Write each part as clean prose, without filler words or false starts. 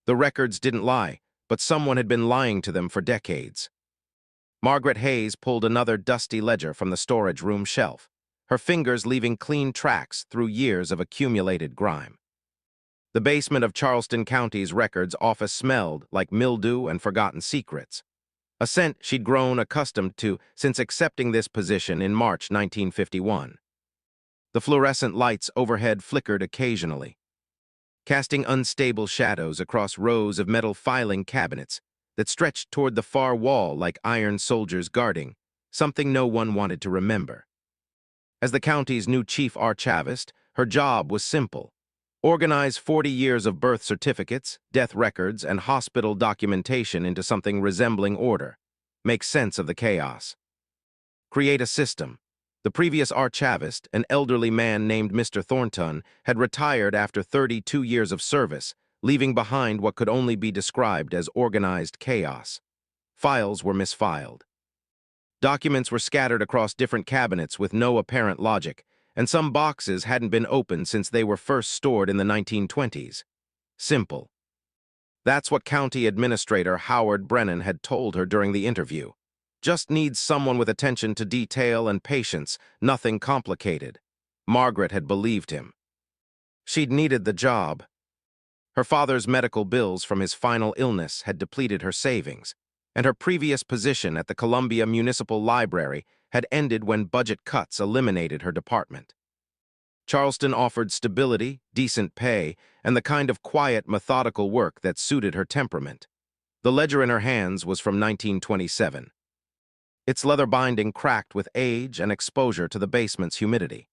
The records didn't lie, but someone had been lying to them for decades. Margaret Hayes pulled another dusty ledger from the storage room shelf, her fingers leaving clean tracks through years of accumulated grime. The basement of Charleston County's records office smelled like mildew and forgotten secrets, a scent she'd grown accustomed to since accepting this position in March 1951. The fluorescent lights overhead flickered occasionally, casting unstable shadows across rows of metal filing cabinets that stretched toward the far wall like iron soldiers guarding something no one wanted to remember. As the county's new chief archivist, her job was simple: organize 40 years of birth certificates, death records, and hospital documentation into something resembling order, make sense of the chaos. Create a system. The previous archivist, an elderly man named Mr. Thornton, had retired after 32 years of service, leaving behind what could only be described as organized chaos. Files were misfiled. Documents were scattered across different cabinets with no apparent logic, and some boxes hadn't been opened since they were first stored in the 1920s. Simple. That's what County Administrator Howard Brennan had told her during the interview. Just needs someone with attention to detail and patience, nothing complicated. Margaret had believed him. She'd needed the job. Her father's medical bills from his final illness had depleted her savings, and her previous position at the Columbia Municipal Library had ended when budget cuts eliminated her department. Charleston offered stability, decent pay, and the kind of quiet, methodical work that suited her temperament. The ledger in her hands was from 1927. Its leather binding cracked with age and exposure to the basement's humidity.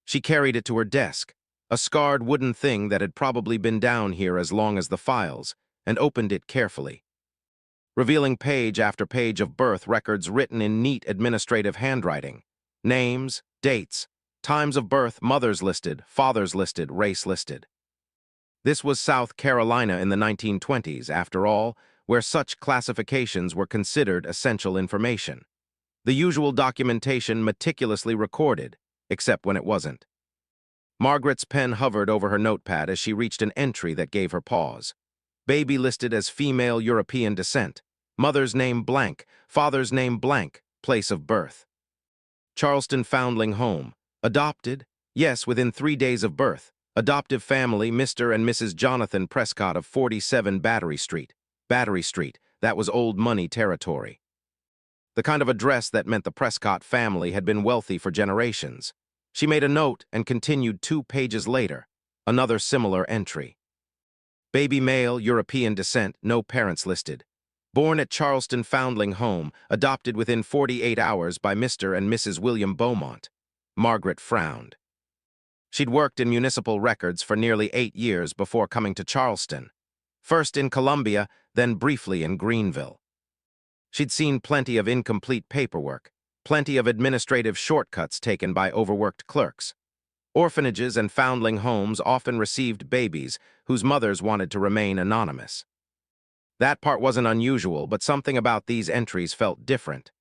She carried it to her desk, a scarred wooden thing that had probably been down here as long as the files, and opened it carefully, revealing page after page of birth records written in neat administrative handwriting. Names, dates, times of birth, mothers listed, fathers listed, race listed. This was South Carolina in the 1920s, after all, where such classifications were considered essential information. The usual documentation meticulously recorded, except when it wasn't. Margaret's pen hovered over her notepad as she reached an entry that gave her pause. Baby listed as female European descent. Mother's name blank, father's name blank, place of birth. Charleston foundling home. Adopted? Yes, within 3 days of birth. Adoptive family, Mr. and Mrs. Jonathan Prescott of 47 Battery Street. Battery Street, that was old money territory. The kind of address that meant the Prescott family had been wealthy for generations. She made a note and continued 2 pages later. Another similar entry. Baby male, European descent, no parents listed. Born at Charleston Foundling Home, adopted within 48 hours by Mr. and Mrs. William Beaumont. Margaret frowned. She'd worked in municipal records for nearly 8 years before coming to Charleston. First in Columbia, then briefly in Greenville. She'd seen plenty of incomplete paperwork, plenty of administrative shortcuts taken by overworked clerks. Orphanages and foundling homes often received babies whose mothers wanted to remain anonymous. That part wasn't unusual, but something about these entries felt different.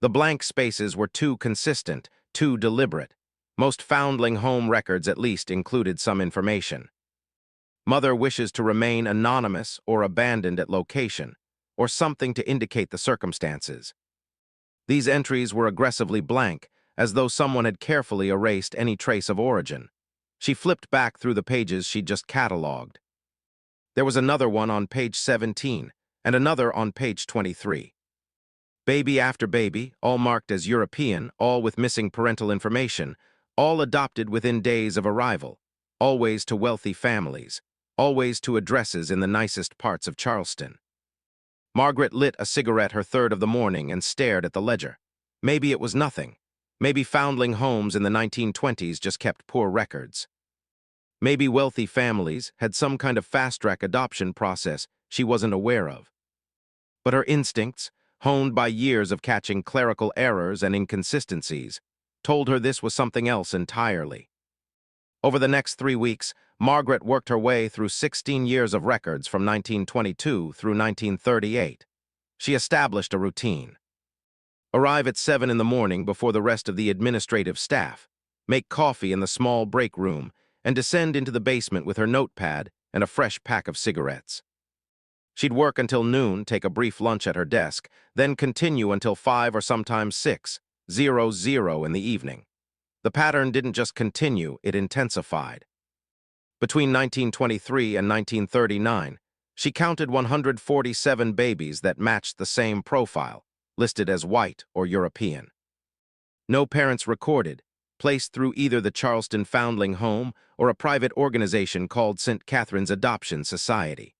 The blank spaces were too consistent, too deliberate. Most foundling home records at least included some information. Mother wishes to remain anonymous or abandoned at location, or something to indicate the circumstances. These entries were aggressively blank, as though someone had carefully erased any trace of origin. She flipped back through the pages she'd just catalogued. There was another one on page 17, and another on page 23. Baby after baby, all marked as European, all with missing parental information, all adopted within days of arrival, always to wealthy families, always to addresses in the nicest parts of Charleston. Margaret lit a cigarette her third of the morning and stared at the ledger. Maybe it was nothing. Maybe foundling homes in the 1920s just kept poor records. Maybe wealthy families had some kind of fast-track adoption process she wasn't aware of. But her instincts, honed by years of catching clerical errors and inconsistencies, told her this was something else entirely. Over the next 3 weeks, Margaret worked her way through 16 years of records from 1922 through 1938. She established a routine. Arrive at 7 in the morning before the rest of the administrative staff, make coffee in the small break room, and descend into the basement with her notepad and a fresh pack of cigarettes. She'd work until noon, take a brief lunch at her desk, then continue until 5 or sometimes 6:00 in the evening. The pattern didn't just continue, it intensified. Between 1923 and 1939, she counted 147 babies that matched the same profile, listed as white or European. No parents recorded, placed through either the Charleston Foundling Home or a private organization called St. Catherine's Adoption Society.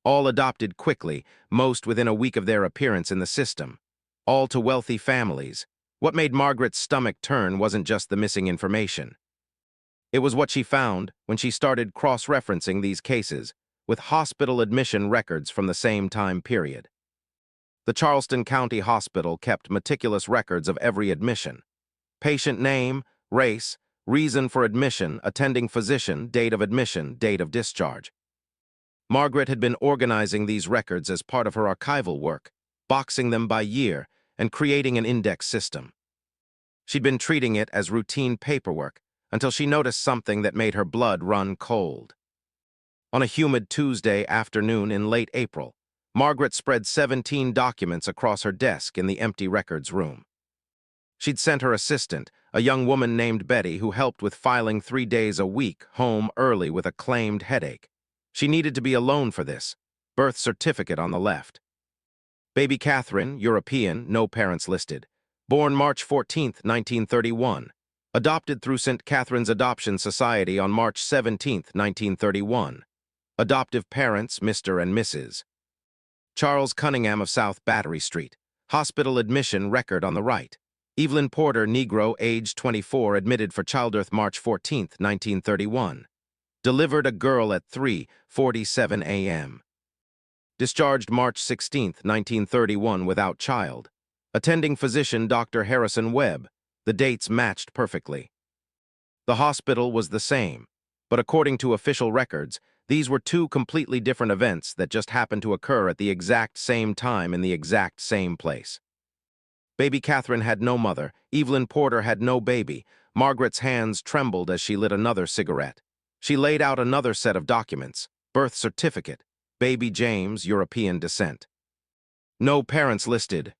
All adopted quickly, most within a week of their appearance in the system. All to wealthy families. What made Margaret's stomach turn wasn't just the missing information. It was what she found when she started cross-referencing these cases with hospital admission records from the same time period. The Charleston County Hospital kept meticulous records of every admission. Patient name, race, reason for admission, attending physician, date of admission, date of discharge. Margaret had been organizing these records as part of her archival work, boxing them by year, and creating an index system. She'd been treating it as routine paperwork until she noticed something that made her blood run cold. On a humid Tuesday afternoon in late April, Margaret spread 17 documents across her desk in the empty records room. She'd sent her assistant, a young woman named Betty who helped with filing 3 days a week, home early with a claimed headache. She needed to be alone for this. Birth certificate on the left. Baby Catherine, European, no parents listed. Born March 14, 1931. Adopted through St. Catherine's Adoption Society on March 17, 1931. Adoptive parents, Mr. and Mrs. Charles Cunningham of South Battery Street. Hospital admission record on the right. Evelyn Porter, Negro, age 24, admitted for childbirth March 14, 1931. Delivered a girl at 3:47 a.m. Discharged March 16, 1931 without child. Attending physician Dr. Harrison Webb. The dates matched perfectly. The hospital was the same, but according to official records, these were two completely different events that just happened to occur at the exact same time in the exact same place. Baby Catherine had no mother, Evelyn Porter had no baby. Margaret's hands trembled as she lit another cigarette. She laid out another set of documents, birth certificate, baby James, European descent. No parents listed.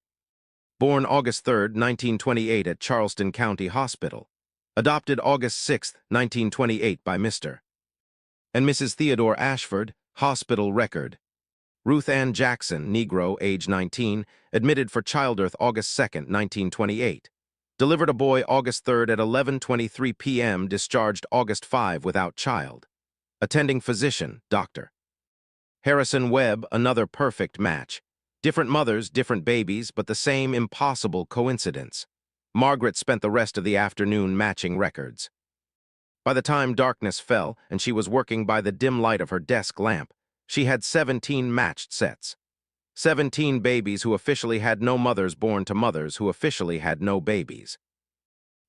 Born August 3, 1928 at Charleston County Hospital. Adopted August 6, 1928 by Mr. and Mrs. Theodore Ashford, hospital record. Ruth Ann Jackson, Negro, age 19, admitted for childbirth August 2, 1928. Delivered a boy August 3 at 11:23 p.m., discharged August 5 without child. Attending physician, Dr. Harrison Webb, another perfect match. Different mothers, different babies, but the same impossible coincidence. Margaret spent the rest of the afternoon matching records. By the time darkness fell and she was working by the dim light of her desk lamp, she had 17 matched sets. 17 babies who officially had no mothers born to mothers who officially had no babies.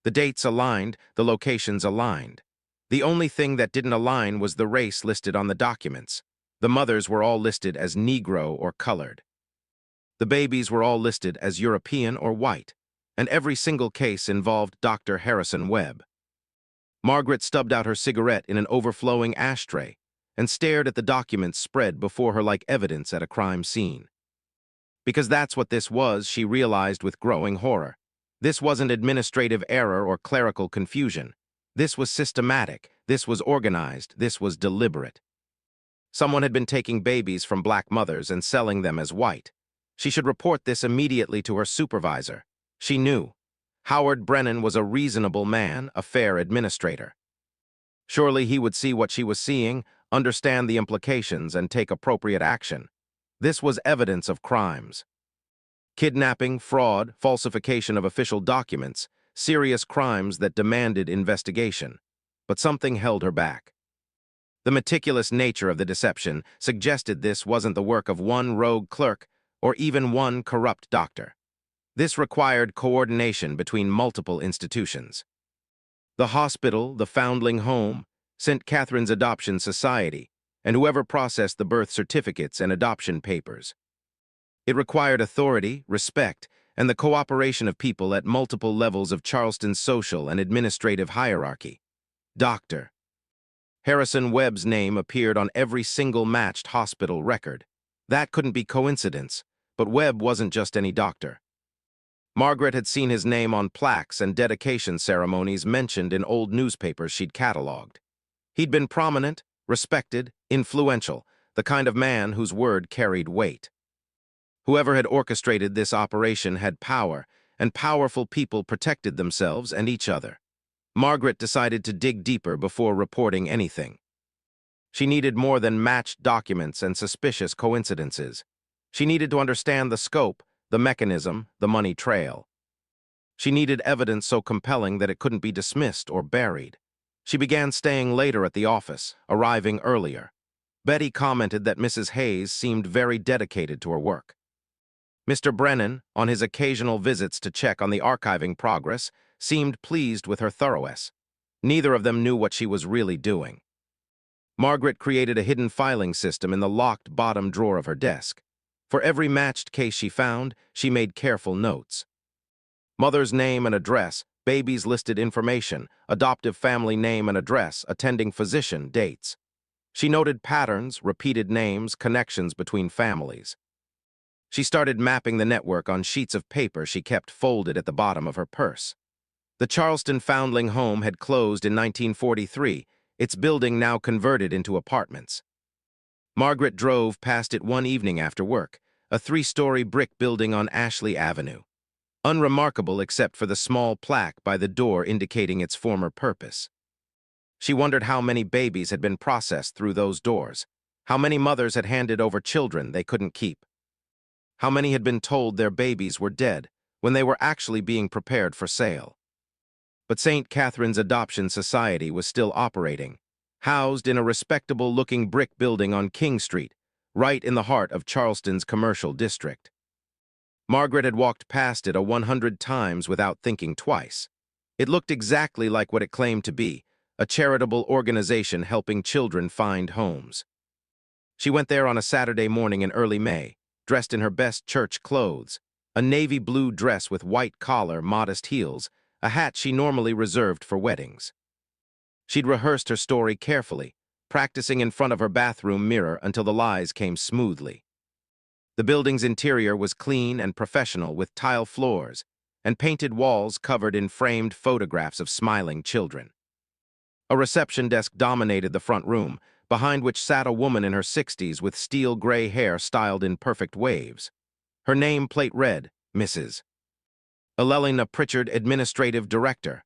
The dates aligned, the locations aligned. The only thing that didn't align was the race listed on the documents. The mothers were all listed as Negro or colored. The babies were all listed as European or white, and every single case involved Dr. Harrison Webb. Margaret stubbed out her cigarette in an overflowing ashtray and stared at the documents spread before her like evidence at a crime scene. Because that's what this was, she realized with growing horror. This wasn't administrative error or clerical confusion. This was systematic, this was organized, this was deliberate. Someone had been taking babies from black mothers and selling them as white. She should report this immediately to her supervisor. She knew. Howard Brennan was a reasonable man, a fair administrator. Surely he would see what she was seeing, understand the implications, and take appropriate action. This was evidence of crimes. Kidnapping, fraud, falsification of official documents, serious crimes that demanded investigation. But something held her back. The meticulous nature of the deception suggested this wasn't the work of one rogue clerk or even one corrupt doctor. This required coordination between multiple institutions. The hospital, the Foundling Home, St. Catherine's Adoption Society, and whoever processed the birth certificates and adoption papers. It required authority, respect, and the cooperation of people at multiple levels of Charleston's social and administrative hierarchy. Dr. Harrison Webb's name appeared on every single matched hospital record. That couldn't be coincidence, but Webb wasn't just any doctor. Margaret had seen his name on plaques and dedication ceremonies mentioned in old newspapers she'd catalogued. He'd been prominent, respected, influential, the kind of man whose word carried weight. Whoever had orchestrated this operation had power, and powerful people protected themselves and each other. Margaret decided to dig deeper before reporting anything. She needed more than matched documents and suspicious coincidences. She needed to understand the scope, the mechanism, the money trail. She needed evidence so compelling that it couldn't be dismissed or buried. She began staying later at the office, arriving earlier. Betty commented that Mrs. Hayes seemed very dedicated to her work. Mr. Brennan, on his occasional visits to check on the archiving progress, seemed pleased with her thoroughness. Neither of them knew what she was really doing. Margaret created a hidden filing system in the locked bottom drawer of her desk. For every matched case she found, she made careful notes. Mother's name and address, baby's listed information, adoptive family name and address, attending physician, dates. She noted patterns, repeated names, connections between families. She started mapping the network on sheets of paper she kept folded at the bottom of her purse. The Charleston foundling home had closed in 1943, its building now converted into apartments. Margaret drove past it one evening after work, a 3-story brick building on Ashley Avenue. Unremarkable except for the small plaque by the door indicating its former purpose. She wondered how many babies had been processed through those doors, how many mothers had handed over children they couldn't keep, how many had been told their babies were dead when they were actually being prepared for sale. But St. Catherine's Adoption Society was still operating, housed in a respectable-looking brick building on King Street, right in the heart of Charleston's commercial district. Margaret had walked past it 100 times without thinking twice. It looked exactly like what it claimed to be, a charitable organization helping children find homes. She went there on a Saturday morning in early May, dressed in her best church clothes, a navy blue dress with white collar, modest heels, a hat she normally reserved for weddings. She'd rehearsed her story carefully, practicing in front of her bathroom mirror until the lies came smoothly. The building's interior was clean and professional with tile floors and painted walls covered in framed photographs of smiling children. A reception desk dominated the front room, behind which sat a woman in her 60s with steel gray hair styled in perfect waves. Her nameplate read, Mrs. Elelena Pritchard, Administrative Director.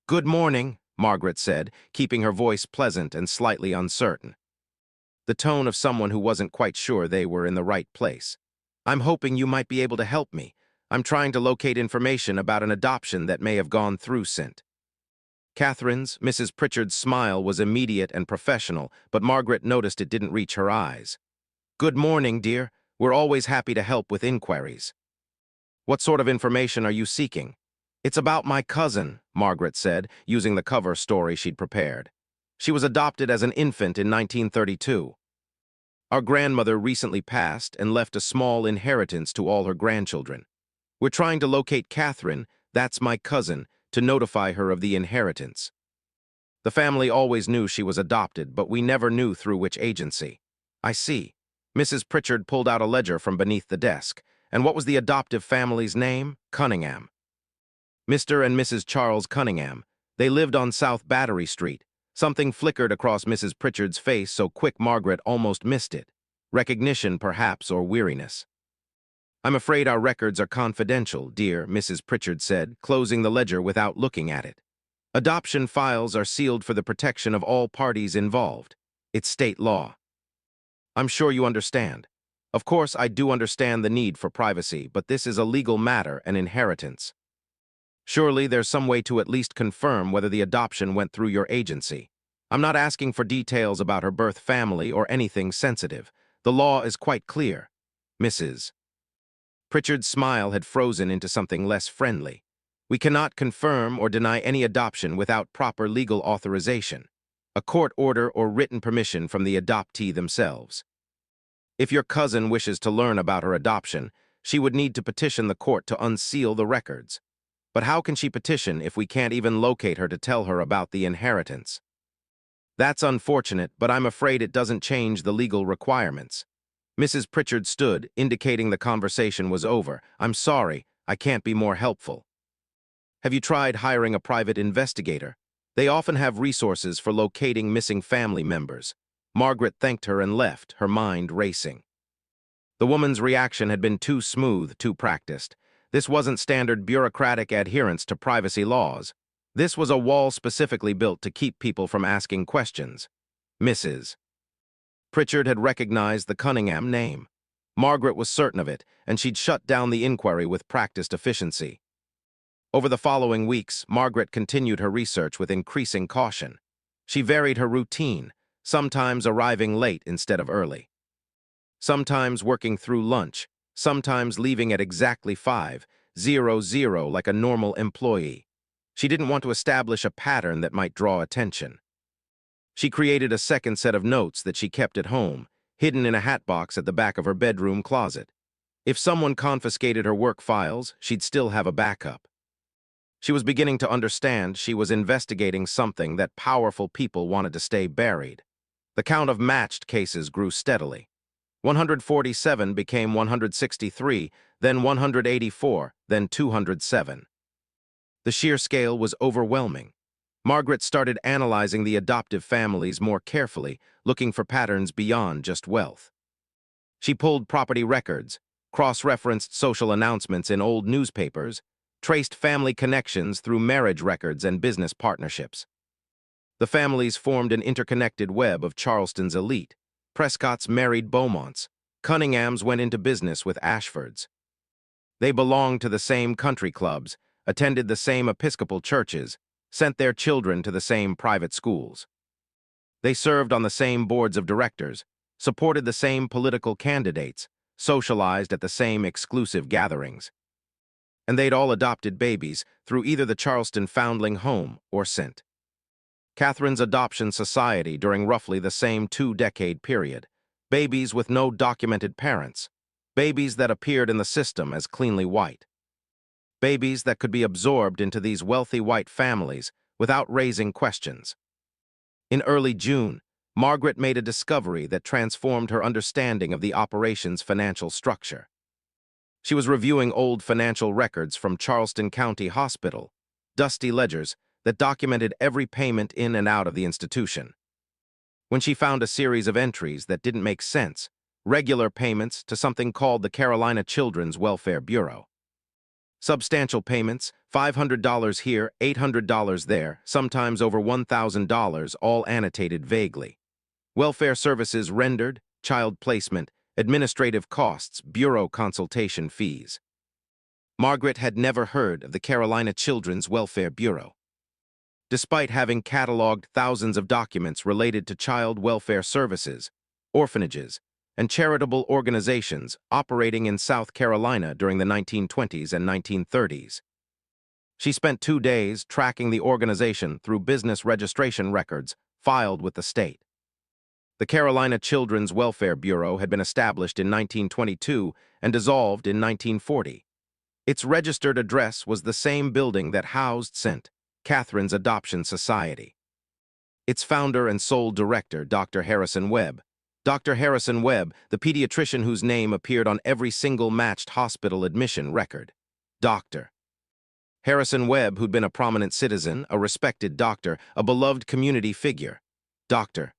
"Good morning," Margaret said, keeping her voice pleasant and slightly uncertain. The tone of someone who wasn't quite sure they were in the right place. "I'm hoping you might be able to help me. I'm trying to locate information about an adoption that may have gone through St. Catherine's, Mrs. Pritchard's smile was immediate and professional, but Margaret noticed it didn't reach her eyes. "Good morning, dear. We're always happy to help with inquiries." "What sort of information are you seeking?" "It's about my cousin," Margaret said, using the cover story she'd prepared. "She was adopted as an infant in 1932. Our grandmother recently passed and left a small inheritance to all her grandchildren. We're trying to locate Catherine, that's my cousin, to notify her of the inheritance. The family always knew she was adopted, but we never knew through which agency." "I see." Mrs. Pritchard pulled out a ledger from beneath the desk. "And what was the adoptive family's name?" "Cunningham. Mr. and Mrs. Charles Cunningham. They lived on South Battery Street." Something flickered across Mrs. Pritchard's face so quick Margaret almost missed it. Recognition, perhaps, or weariness. "I'm afraid our records are confidential, dear," Mrs. Pritchard said, closing the ledger without looking at it. "Adoption files are sealed for the protection of all parties involved. It's state law." "I'm sure you understand. Of course, I do understand the need for privacy, but this is a legal matter, an inheritance. Surely there's some way to at least confirm whether the adoption went through your agency. I'm not asking for details about her birth family or anything sensitive. The law is quite clear. Mrs. Pritchard's smile had frozen into something less friendly. "We cannot confirm or deny any adoption without proper legal authorization, a court order or written permission from the adoptee themselves. If your cousin wishes to learn about her adoption, she would need to petition the court to unseal the records. But how can she petition if we can't even locate her to tell her about the inheritance?" "That's unfortunate, but I'm afraid it doesn't change the legal requirements." Mrs. Pritchard stood, indicating the conversation was over. "I'm sorry, I can't be more helpful." "Have you tried hiring a private investigator? They often have resources for locating missing family members." Margaret thanked her and left, her mind racing. The woman's reaction had been too smooth, too practiced. This wasn't standard bureaucratic adherence to privacy laws. This was a wall specifically built to keep people from asking questions. Mrs. Pritchard had recognized the Cunningham name. Margaret was certain of it, and she'd shut down the inquiry with practiced efficiency. Over the following weeks, Margaret continued her research with increasing caution. She varied her routine, sometimes arriving late instead of early, sometimes working through lunch, sometimes leaving at exactly 5:00 like a normal employee. She didn't want to establish a pattern that might draw attention. She created a second set of notes that she kept at home, hidden in a hatbox at the back of her bedroom closet. If someone confiscated her work files, she'd still have a backup. She was beginning to understand she was investigating something that powerful people wanted to stay buried. The count of matched cases grew steadily. 147 became 163, then 184, then 207. The sheer scale was overwhelming. Margaret started analyzing the adoptive families more carefully, looking for patterns beyond just wealth. She pulled property records, cross-referenced social announcements in old newspapers, traced family connections through marriage records and business partnerships. The families formed an interconnected web of Charleston's elite. Prescott's married Beaumonts. Cunninghams went into business with Ashfords. They belonged to the same country clubs, attended the same Episcopal churches, sent their children to the same private schools. They served on the same boards of directors, supported the same political candidates, socialized at the same exclusive gatherings. And they'd all adopted babies through either the Charleston Foundling Home or St. Catherine's Adoption Society during roughly the same 2-decade period. Babies with no documented parents. Babies that appeared in the system as cleanly white. Babies that could be absorbed into these wealthy white families without raising questions. In early June, Margaret made a discovery that transformed her understanding of the operation's financial structure. She was reviewing old financial records from Charleston County Hospital, dusty ledgers that documented every payment in and out of the institution. When she found a series of entries that didn't make sense, regular payments to something called the Carolina Children's Welfare Bureau. Substantial payments, $500 here, $800 there, sometimes over $1,000, all annotated vaguely. Welfare services rendered, child placement, administrative costs, bureau consultation fees. Margaret had never heard of the Carolina Children's Welfare Bureau. Despite having cataloged thousands of documents related to child welfare services, orphanages, and charitable organizations operating in South Carolina during the 1920s and 1930s. She spent 2 days tracking the organization through business registration records filed with the state. The Carolina Children's Welfare Bureau had been established in 1922 and dissolved in 1940. Its registered address was the same building that housed St. Catherine's Adoption Society. Its founder and sole director, Dr. Harrison Webb. Dr. Harrison Webb, the pediatrician whose name appeared on every single matched hospital admission record. Dr. Harrison Webb, who'd been a prominent citizen, a respected doctor, a beloved community figure. Dr.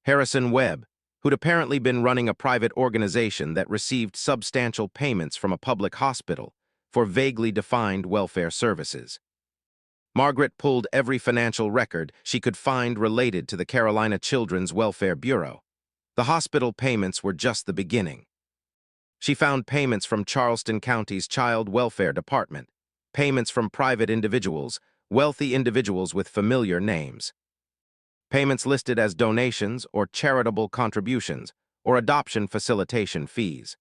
Harrison Webb, who'd apparently been running a private organization that received substantial payments from a public hospital for vaguely defined welfare services. Margaret pulled every financial record she could find related to the Carolina Children's Welfare Bureau. The hospital payments were just the beginning. She found payments from Charleston County's Child Welfare Department, payments from private individuals, wealthy individuals with familiar names. Payments listed as donations or charitable contributions or adoption facilitation fees.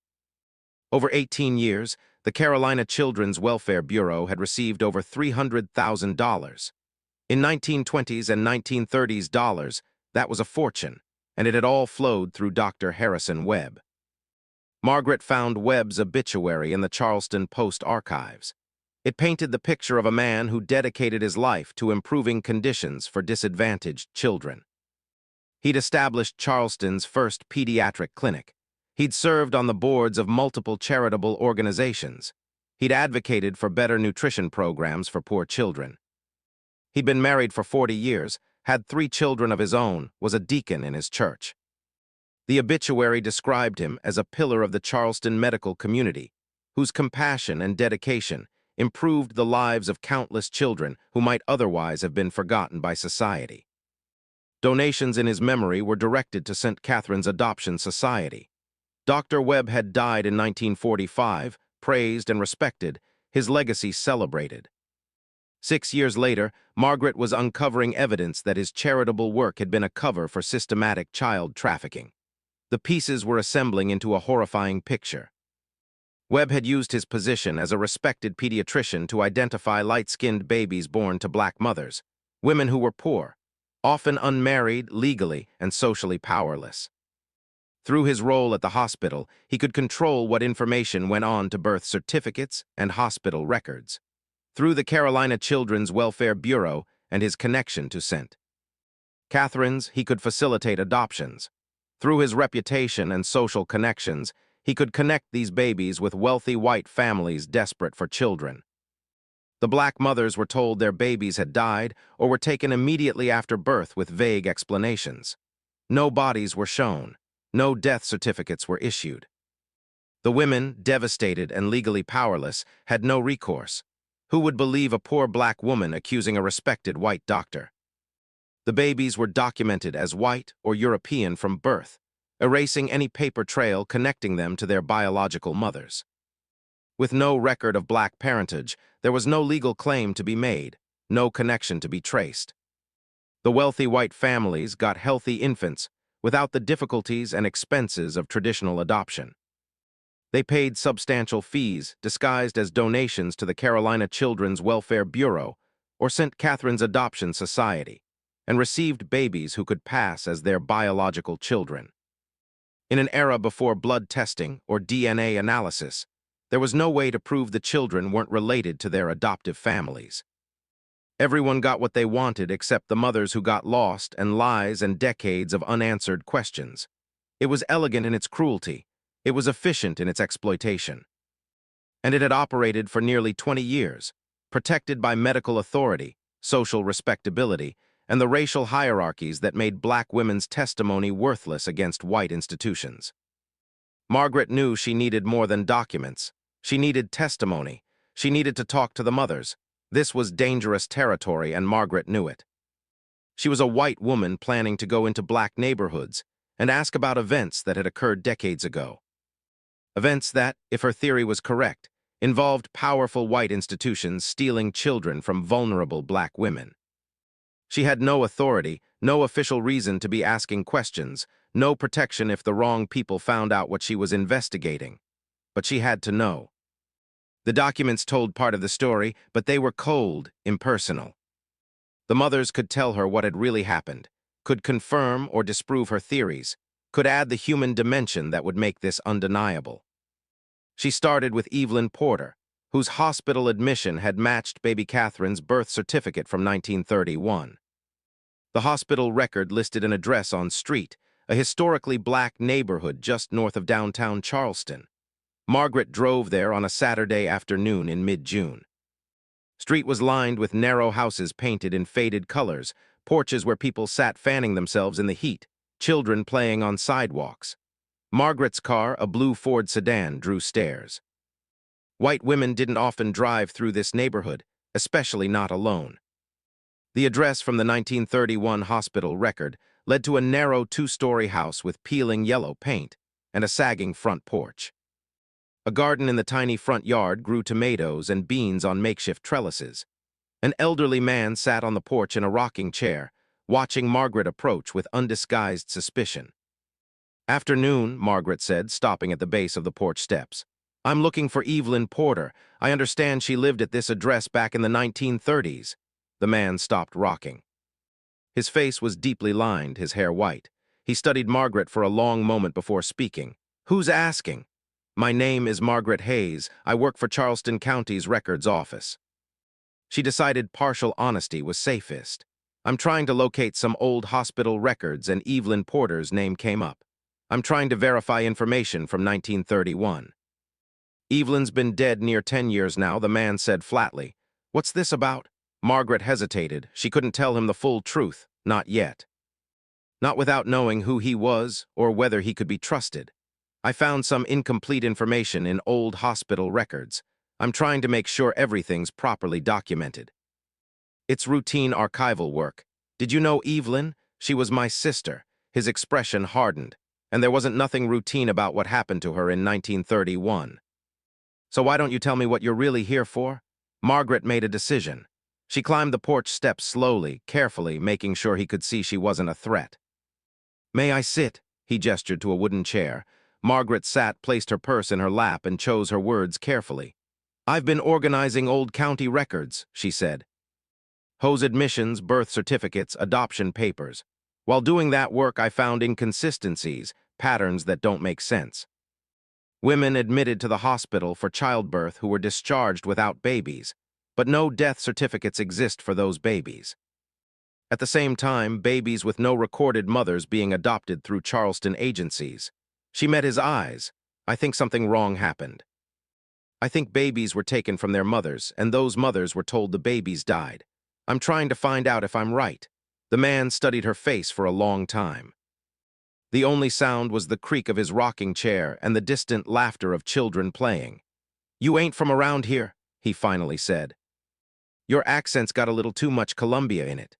Over 18 years, the Carolina Children's Welfare Bureau had received over $300,000. In 1920s and 1930s dollars, that was a fortune, and it had all flowed through Dr. Harrison Webb. Margaret found Webb's obituary in the Charleston Post archives. It painted the picture of a man who dedicated his life to improving conditions for disadvantaged children. He'd established Charleston's first pediatric clinic. He'd served on the boards of multiple charitable organizations. He'd advocated for better nutrition programs for poor children. He'd been married for 40 years, had 3 children of his own, was a deacon in his church. The obituary described him as a pillar of the Charleston medical community, whose compassion and dedication improved the lives of countless children who might otherwise have been forgotten by society. Donations in his memory were directed to St. Catherine's Adoption Society. Dr. Webb had died in 1945, praised and respected, his legacy celebrated. 6 years later, Margaret was uncovering evidence that his charitable work had been a cover for systematic child trafficking. The pieces were assembling into a horrifying picture. Webb had used his position as a respected pediatrician to identify light-skinned babies born to black mothers, women who were poor, often unmarried, legally, and socially powerless. Through his role at the hospital, he could control what information went on to birth certificates and hospital records. Through the Carolina Children's Welfare Bureau and his connection to St. Catherine's, he could facilitate adoptions. Through his reputation and social connections, he could connect these babies with wealthy white families desperate for children. The black mothers were told their babies had died or were taken immediately after birth with vague explanations. No bodies were shown. No death certificates were issued. The women, devastated and legally powerless, had no recourse. Who would believe a poor black woman accusing a respected white doctor? The babies were documented as white or European from birth, erasing any paper trail connecting them to their biological mothers. With no record of black parentage, there was no legal claim to be made, no connection to be traced. The wealthy white families got healthy infants without the difficulties and expenses of traditional adoption. They paid substantial fees disguised as donations to the Carolina Children's Welfare Bureau or St. Catherine's Adoption Society, and received babies who could pass as their biological children. In an era before blood testing or DNA analysis, there was no way to prove the children weren't related to their adoptive families. Everyone got what they wanted except the mothers who got lost and lies and decades of unanswered questions. It was elegant in its cruelty. It was efficient in its exploitation. And it had operated for nearly 20 years, protected by medical authority, social respectability, and the racial hierarchies that made black women's testimony worthless against white institutions. Margaret knew she needed more than documents. She needed testimony. She needed to talk to the mothers. This was dangerous territory, and Margaret knew it. She was a white woman planning to go into black neighborhoods and ask about events that had occurred decades ago. Events that, if her theory was correct, involved powerful white institutions stealing children from vulnerable black women. She had no authority, no official reason to be asking questions, no protection if the wrong people found out what she was investigating. But she had to know. The documents told part of the story, but they were cold, impersonal. The mothers could tell her what had really happened, could confirm or disprove her theories, could add the human dimension that would make this undeniable. She started with Evelyn Porter, whose hospital admission had matched baby Catherine's birth certificate from 1931. The hospital record listed an address on Street, a historically black neighborhood just north of downtown Charleston. Margaret drove there on a Saturday afternoon in mid-June. Street was lined with narrow houses painted in faded colors, porches where people sat fanning themselves in the heat, children playing on sidewalks. Margaret's car, a blue Ford sedan, drew stares. White women didn't often drive through this neighborhood, especially not alone. The address from the 1931 hospital record led to a narrow 2-story house with peeling yellow paint and a sagging front porch. A garden in the tiny front yard grew tomatoes and beans on makeshift trellises. An elderly man sat on the porch in a rocking chair, watching Margaret approach with undisguised suspicion. "Afternoon," Margaret said, stopping at the base of the porch steps. "I'm looking for Evelyn Porter. I understand she lived at this address back in the 1930s. The man stopped rocking. His face was deeply lined, his hair white. He studied Margaret for a long moment before speaking. "Who's asking?" "My name is Margaret Hayes. I work for Charleston County's records office." She decided partial honesty was safest. "I'm trying to locate some old hospital records, and Evelyn Porter's name came up. I'm trying to verify information from 1931. Evelyn's been dead near 10 years now, the man said flatly. What's this about? Margaret hesitated. She couldn't tell him the full truth. Not yet. Not without knowing who he was or whether he could be trusted. I found some incomplete information in old hospital records. I'm trying to make sure everything's properly documented. It's routine archival work. Did you know Evelyn? She was my sister. His expression hardened, and there wasn't nothing routine about what happened to her in 1931. So why don't you tell me what you're really here for? Margaret made a decision. She climbed the porch steps slowly, carefully, making sure he could see she wasn't a threat. May I sit? He gestured to a wooden chair. Margaret sat, placed her purse in her lap, and chose her words carefully. I've been organizing old county records, she said. Hose admissions, birth certificates, adoption papers. While doing that work, I found inconsistencies, patterns that don't make sense. Women admitted to the hospital for childbirth who were discharged without babies, but no death certificates exist for those babies. At the same time, babies with no recorded mothers being adopted through Charleston agencies. She met his eyes. I think something wrong happened. I think babies were taken from their mothers, and those mothers were told the babies died. I'm trying to find out if I'm right. The man studied her face for a long time. The only sound was the creak of his rocking chair and the distant laughter of children playing. You ain't from around here, he finally said. Your accent's got a little too much Columbia in it.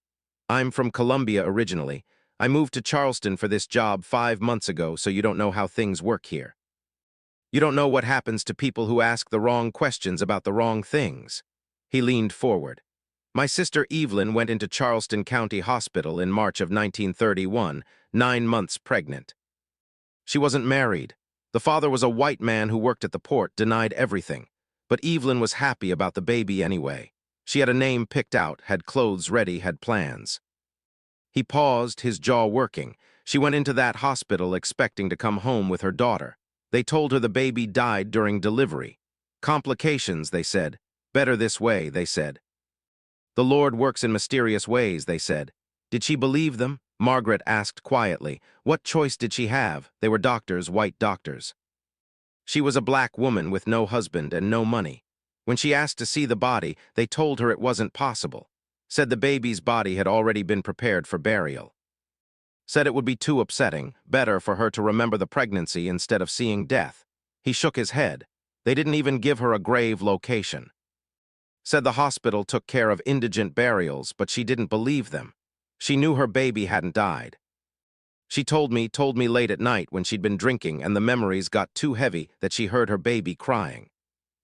I'm from Columbia originally. I moved to Charleston for this job 5 months ago, so you don't know how things work here. You don't know what happens to people who ask the wrong questions about the wrong things. He leaned forward. My sister Evelyn went into Charleston County Hospital in March of 1931, 9 months pregnant. She wasn't married. The father was a white man who worked at the port, denied everything. But Evelyn was happy about the baby anyway. She had a name picked out, had clothes ready, had plans. He paused, his jaw working. She went into that hospital expecting to come home with her daughter. They told her the baby died during delivery. Complications, they said. Better this way, they said. The Lord works in mysterious ways, they said. Did she believe them? Margaret asked quietly. What choice did she have? They were doctors, white doctors. She was a black woman with no husband and no money. When she asked to see the body, they told her it wasn't possible. Said the baby's body had already been prepared for burial. Said it would be too upsetting, better for her to remember the pregnancy instead of seeing death. He shook his head. They didn't even give her a grave location. Said the hospital took care of indigent burials, but she didn't believe them. She knew her baby hadn't died. She told me late at night when she'd been drinking and the memories got too heavy that she heard her baby crying.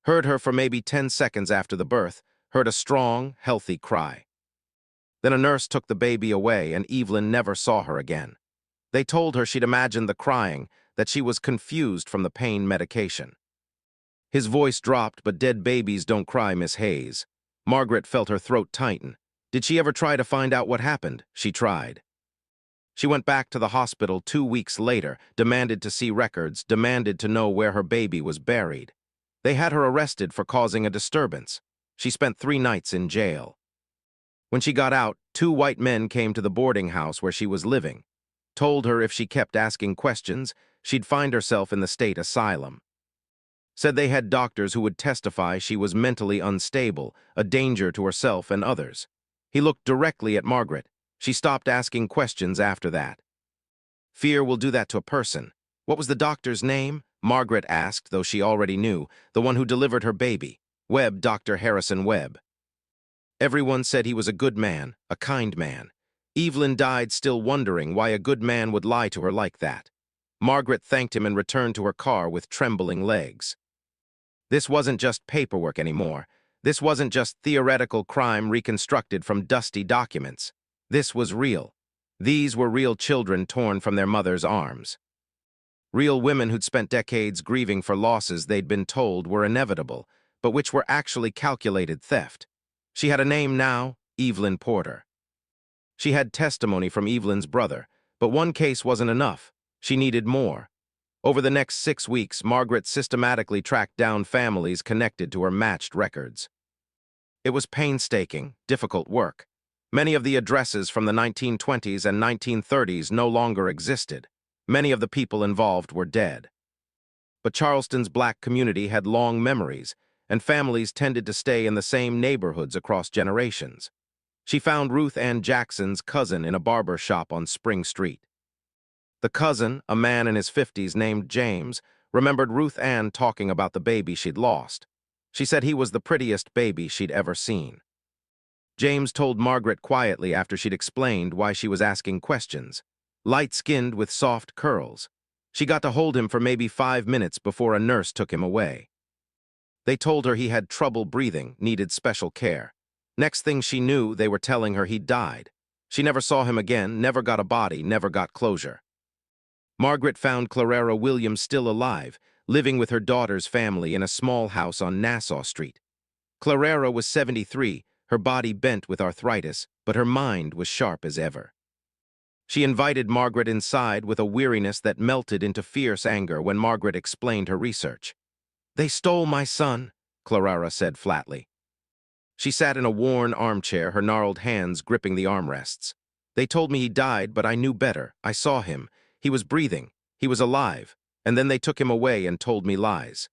Heard her for maybe 10 seconds after the birth, heard a strong, healthy cry. Then a nurse took the baby away and Evelyn never saw her again. They told her she'd imagined the crying, that she was confused from the pain medication. His voice dropped, but dead babies don't cry, Miss Hayes. Margaret felt her throat tighten. Did she ever try to find out what happened? She tried. She went back to the hospital 2 weeks later, demanded to see records, demanded to know where her baby was buried. They had her arrested for causing a disturbance. She spent 3 nights in jail. When she got out, 2 white men came to the boarding house where she was living. Told her if she kept asking questions, she'd find herself in the state asylum. Said they had doctors who would testify she was mentally unstable, a danger to herself and others. He looked directly at Margaret. She stopped asking questions after that. Fear will do that to a person. What was the doctor's name? Margaret asked, though she already knew, the one who delivered her baby. Webb, Dr. Harrison Webb. Everyone said he was a good man, a kind man. Evelyn died still wondering why a good man would lie to her like that. Margaret thanked him and returned to her car with trembling legs. This wasn't just paperwork anymore. This wasn't just theoretical crime reconstructed from dusty documents. This was real. These were real children torn from their mother's arms. Real women who'd spent decades grieving for losses they'd been told were inevitable, but which were actually calculated theft. She had a name now, Evelyn Porter. She had testimony from Evelyn's brother, but one case wasn't enough. She needed more. Over the next 6 weeks, Margaret systematically tracked down families connected to her matched records. It was painstaking, difficult work. Many of the addresses from the 1920s and 1930s no longer existed. Many of the people involved were dead. But Charleston's black community had long memories, and families tended to stay in the same neighborhoods across generations. She found Ruth Ann Jackson's cousin in a barber shop on Spring Street. The cousin, a man in his 50s named James, remembered Ruth Ann talking about the baby she'd lost. She said he was the prettiest baby she'd ever seen. James told Margaret quietly after she'd explained why she was asking questions. Light-skinned with soft curls. She got to hold him for maybe 5 minutes before a nurse took him away. They told her he had trouble breathing, needed special care. Next thing she knew, they were telling her he'd died. She never saw him again, never got a body, never got closure. Margaret found Clara Williams still alive, living with her daughter's family in a small house on Nassau Street. Clara was 73, her body bent with arthritis, but her mind was sharp as ever. She invited Margaret inside with a weariness that melted into fierce anger when Margaret explained her research. "They stole my son," Clara said flatly. She sat in a worn armchair, her gnarled hands gripping the armrests. "They told me he died, but I knew better. I saw him. He was breathing. He was alive. And then they took him away and told me lies."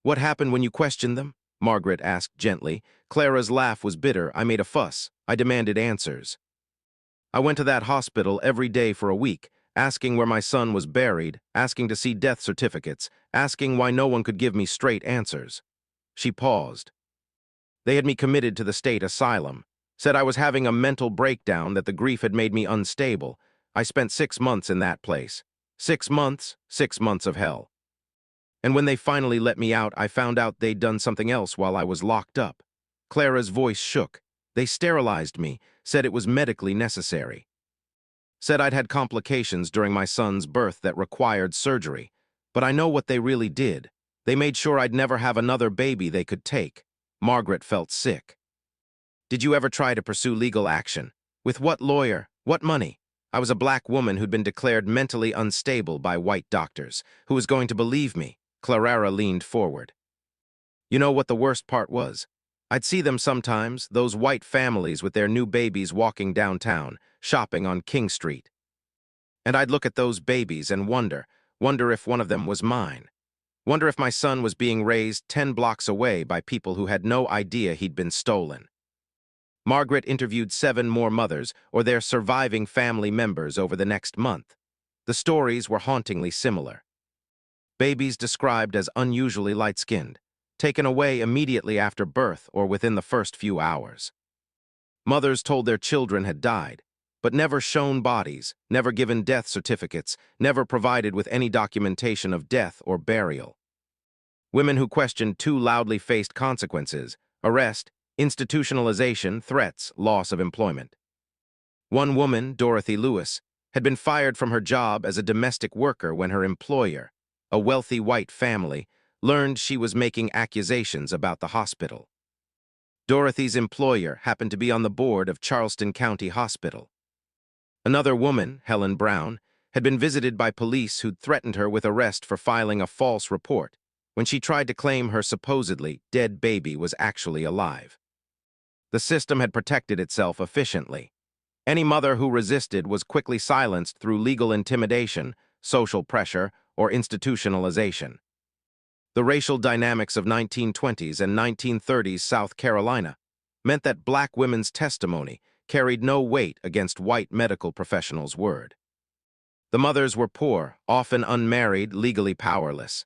"What happened when you questioned them?" Margaret asked gently. Clara's laugh was bitter. "I made a fuss. I demanded answers. I went to that hospital every day for a week, asking where my son was buried, asking to see death certificates, asking why no one could give me straight answers." She paused. "They had me committed to the state asylum, said I was having a mental breakdown, that the grief had made me unstable. I spent 6 months in that place. 6 months, 6 months of hell. And when they finally let me out, I found out they'd done something else while I was locked up." Clara's voice shook. "They sterilized me, said it was medically necessary. Said I'd had complications during my son's birth that required surgery. But I know what they really did. They made sure I'd never have another baby they could take." Margaret felt sick. "Did you ever try to pursue legal action? With what lawyer? What money? I was a black woman who'd been declared mentally unstable by white doctors. Who was going to believe me?" Clara leaned forward. "You know what the worst part was? I'd see them sometimes, those white families with their new babies walking downtown, shopping on King Street. And I'd look at those babies and wonder if one of them was mine. Wonder if my son was being raised 10 blocks away by people who had no idea he'd been stolen." Margaret interviewed 7 more mothers or their surviving family members over the next month. The stories were hauntingly similar. Babies described as unusually light-skinned, taken away immediately after birth or within the first few hours. Mothers told their children had died, but never shown bodies, never given death certificates, never provided with any documentation of death or burial. Women who questioned too loudly faced consequences: arrest, institutionalization, threats, loss of employment. One woman, Dorothy Lewis, had been fired from her job as a domestic worker when her employer, a wealthy white family, learned she was making accusations about the hospital. Dorothy's employer happened to be on the board of Charleston County Hospital. Another woman, Helen Brown, had been visited by police who'd threatened her with arrest for filing a false report when she tried to claim her supposedly dead baby was actually alive. The system had protected itself efficiently. Any mother who resisted was quickly silenced through legal intimidation, social pressure, or institutionalization. The racial dynamics of 1920s and 1930s South Carolina meant that black women's testimony carried no weight against white medical professionals' word. The mothers were poor, often unmarried, legally powerless.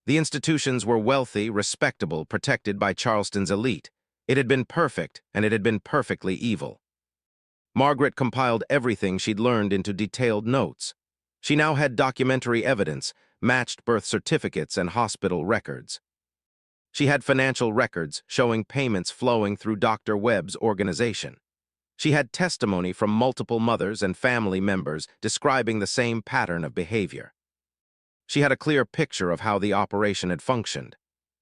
The institutions were wealthy, respectable, protected by Charleston's elite. It had been perfect, and it had been perfectly evil. Margaret compiled everything she'd learned into detailed notes. She now had documentary evidence, matched birth certificates and hospital records. She had financial records showing payments flowing through Dr. Webb's organization. She had testimony from multiple mothers and family members describing the same pattern of behavior. She had a clear picture of how the operation had functioned.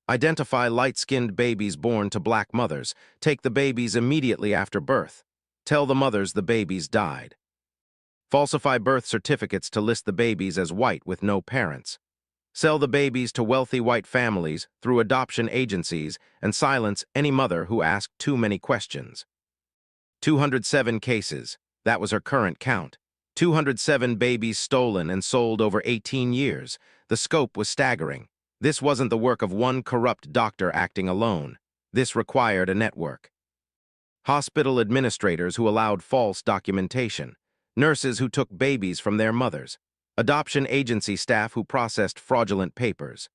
Identify light-skinned babies born to black mothers. Take the babies immediately after birth. Tell the mothers the babies died. Falsify birth certificates to list the babies as white with no parents. Sell the babies to wealthy white families through adoption agencies and silence any mother who asked too many questions. 207 cases. That was her current count. 207 babies stolen and sold over 18 years. The scope was staggering. This wasn't the work of one corrupt doctor acting alone. This required a network. Hospital administrators who allowed false documentation, nurses who took babies from their mothers, adoption agency staff who processed fraudulent papers,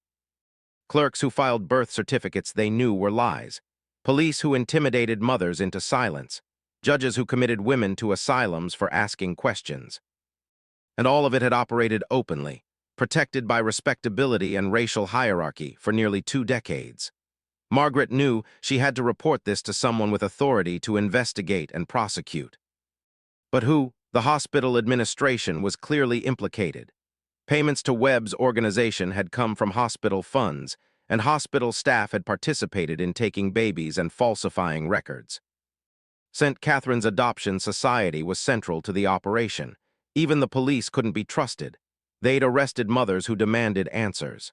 clerks who filed birth certificates they knew were lies, police who intimidated mothers into silence, judges who committed women to asylums for asking questions. And all of it had operated openly, protected by respectability and racial hierarchy for nearly 2 decades. Margaret knew she had to report this to someone with authority to investigate and prosecute. But who? The hospital administration was clearly implicated. Payments to Webb's organization had come from hospital funds, and hospital staff had participated in taking babies and falsifying records. St. Catherine's Adoption Society was central to the operation. Even the police couldn't be trusted. They'd arrested mothers who demanded answers.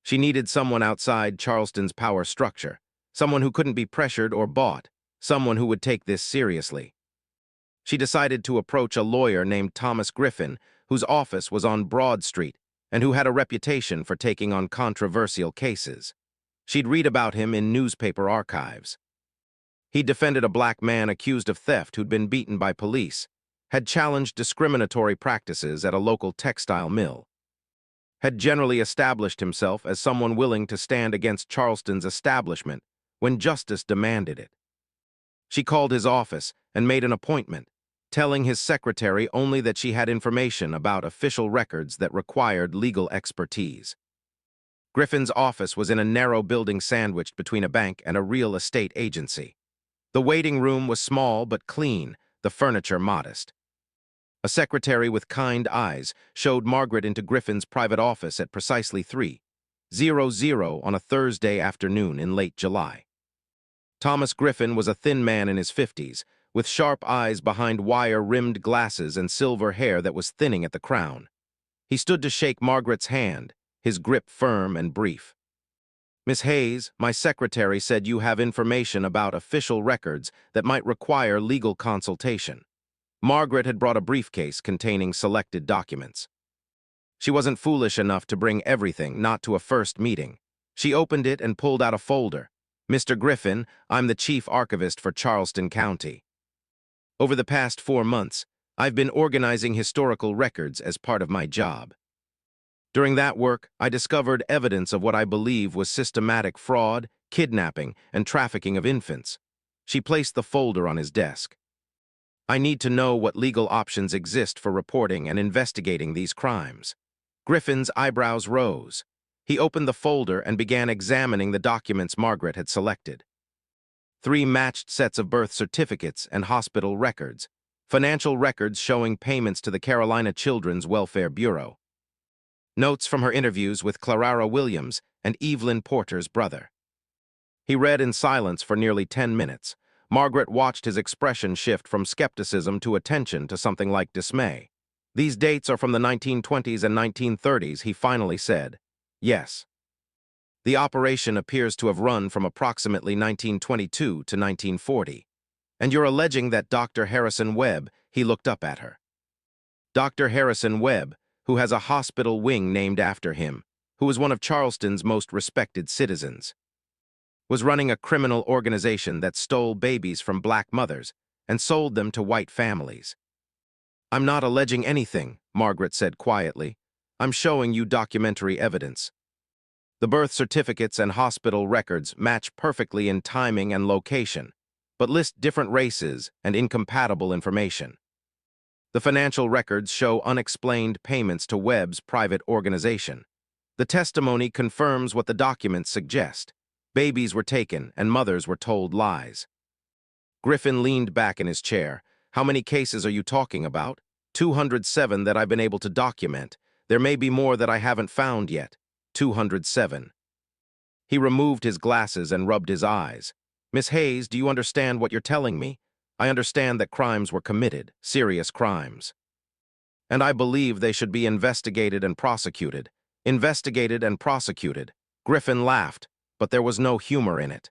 She needed someone outside Charleston's power structure, someone who couldn't be pressured or bought, someone who would take this seriously. She decided to approach a lawyer named Thomas Griffin, whose office was on Broad Street and who had a reputation for taking on controversial cases. She'd read about him in newspaper archives. He defended a black man accused of theft who'd been beaten by police, had challenged discriminatory practices at a local textile mill, had generally established himself as someone willing to stand against Charleston's establishment when justice demanded it. She called his office and made an appointment, telling his secretary only that she had information about official records that required legal expertise. Griffin's office was in a narrow building sandwiched between a bank and a real estate agency. The waiting room was small but clean, the furniture modest. A secretary with kind eyes showed Margaret into Griffin's private office at precisely 3:00 on a Thursday afternoon in late July. Thomas Griffin was a thin man in his 50s, with sharp eyes behind wire-rimmed glasses and silver hair that was thinning at the crown. He stood to shake Margaret's hand, his grip firm and brief. "Miss Hayes, my secretary said you have information about official records that might require legal consultation." Margaret had brought a briefcase containing selected documents. She wasn't foolish enough to bring everything, not to a first meeting. She opened it and pulled out a folder. "Mr. Griffin, I'm the chief archivist for Charleston County. Over the past 4 months, I've been organizing historical records as part of my job. During that work, I discovered evidence of what I believe was systematic fraud, kidnapping, and trafficking of infants." She placed the folder on his desk. "I need to know what legal options exist for reporting and investigating these crimes." Griffin's eyebrows rose. He opened the folder and began examining the documents Margaret had selected. 3 matched sets of birth certificates and hospital records, financial records showing payments to the Carolina Children's Welfare Bureau, notes from her interviews with Clarara Williams and Evelyn Porter's brother. He read in silence for nearly 10 minutes. Margaret watched his expression shift from skepticism to attention to something like dismay. "These dates are from the 1920s and 1930s, he finally said. "Yes. The operation appears to have run from approximately 1922 to 1940. And you're alleging that Dr. Harrison Webb," he looked up at her. "Dr. Harrison Webb, who has a hospital wing named after him, who is one of Charleston's most respected citizens, was running a criminal organization that stole babies from black mothers and sold them to white families." "I'm not alleging anything," Margaret said quietly. "I'm showing you documentary evidence. The birth certificates and hospital records match perfectly in timing and location, but list different races and incompatible information. The financial records show unexplained payments to Webb's private organization. The testimony confirms what the documents suggest. Babies were taken and mothers were told lies." Griffin leaned back in his chair. "How many cases are you talking about?" 207 that I've been able to document. There may be more that I haven't found yet." 207. He removed his glasses and rubbed his eyes. "Miss Hayes, do you understand what you're telling me? I understand that crimes were committed, serious crimes. And I believe they should be investigated and prosecuted." Investigated and prosecuted. Griffin laughed, but there was no humor in it.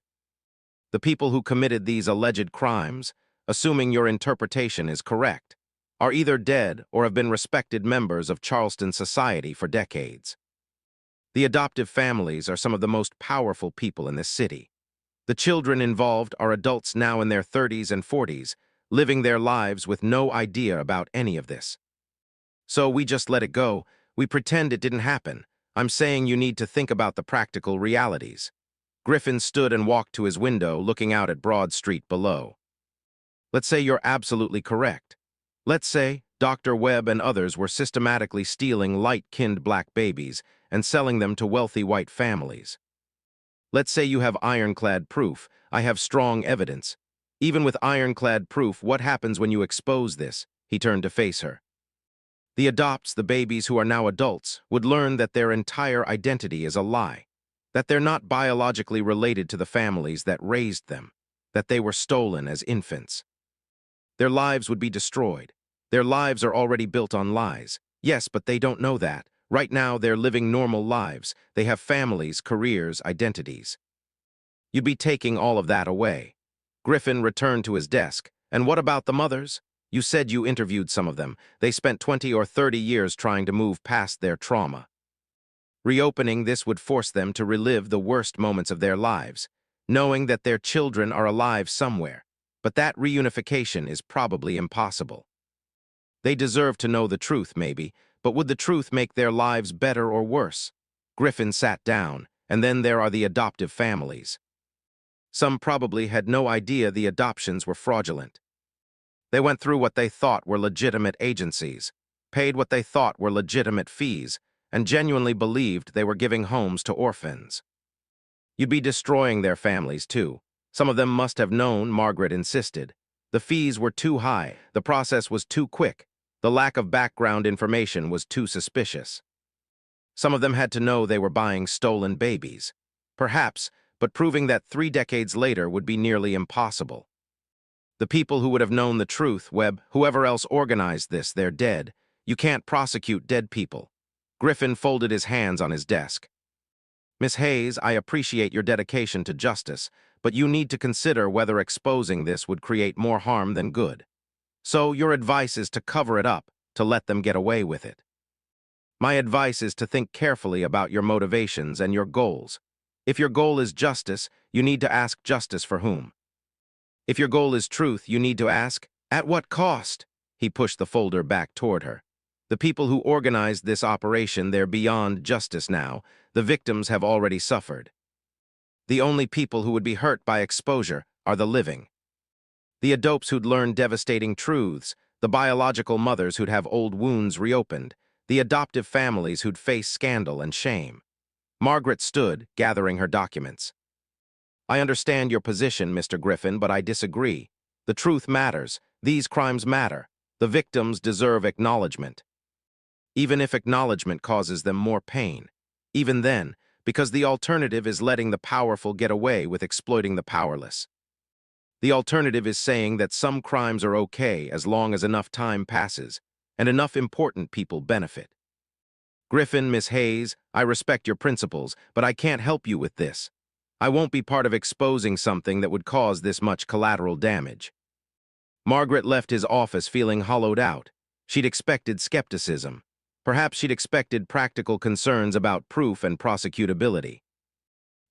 "The people who committed these alleged crimes, assuming your interpretation is correct, are either dead or have been respected members of Charleston society for decades. The adoptive families are some of the most powerful people in this city. The children involved are adults now in their 30s and 40s, living their lives with no idea about any of this. So we just let it go. We pretend it didn't happen. I'm saying you need to think about the practical realities. Griffin stood and walked to his window, looking out at Broad Street below. Let's say you're absolutely correct. Let's say Dr. Webb and others were systematically stealing light-skinned black babies and selling them to wealthy white families. Let's say you have ironclad proof. I have strong evidence. Even with ironclad proof, what happens when you expose this? He turned to face her. The adopts, the babies who are now adults, would learn that their entire identity is a lie, that they're not biologically related to the families that raised them, that they were stolen as infants. Their lives would be destroyed. Their lives are already built on lies. Yes, but they don't know that. Right now, they're living normal lives. They have families, careers, identities. You'd be taking all of that away. Griffin returned to his desk. And what about the mothers? You said you interviewed some of them. They spent 20 or 30 years trying to move past their trauma. Reopening this would force them to relive the worst moments of their lives, knowing that their children are alive somewhere. But that reunification is probably impossible. They deserve to know the truth, maybe, but would the truth make their lives better or worse? Griffin sat down, and then there are the adoptive families. Some probably had no idea the adoptions were fraudulent. They went through what they thought were legitimate agencies, paid what they thought were legitimate fees, and genuinely believed they were giving homes to orphans. You'd be destroying their families, too. Some of them must have known, Margaret insisted. The fees were too high, the process was too quick, the lack of background information was too suspicious. Some of them had to know they were buying stolen babies. Perhaps, but proving that 3 decades later would be nearly impossible. The people who would have known the truth, Webb, whoever else organized this, they're dead. You can't prosecute dead people. Griffin folded his hands on his desk. Miss Hayes, I appreciate your dedication to justice, but you need to consider whether exposing this would create more harm than good. So your advice is to cover it up, to let them get away with it. My advice is to think carefully about your motivations and your goals. If your goal is justice, you need to ask justice for whom? If your goal is truth, you need to ask, at what cost? He pushed the folder back toward her. The people who organized this operation, they're beyond justice now. The victims have already suffered. The only people who would be hurt by exposure are the living. The adopts who'd learn devastating truths, the biological mothers who'd have old wounds reopened, the adoptive families who'd face scandal and shame. Margaret stood, gathering her documents. I understand your position, Mr. Griffin, but I disagree. The truth matters. These crimes matter. The victims deserve acknowledgement. Even if acknowledgement causes them more pain. Even then, because the alternative is letting the powerful get away with exploiting the powerless. The alternative is saying that some crimes are okay as long as enough time passes and enough important people benefit. Griffin, Miss Hayes, I respect your principles, but I can't help you with this. I won't be part of exposing something that would cause this much collateral damage. Margaret left his office feeling hollowed out. She'd expected skepticism. Perhaps she'd expected practical concerns about proof and prosecutability.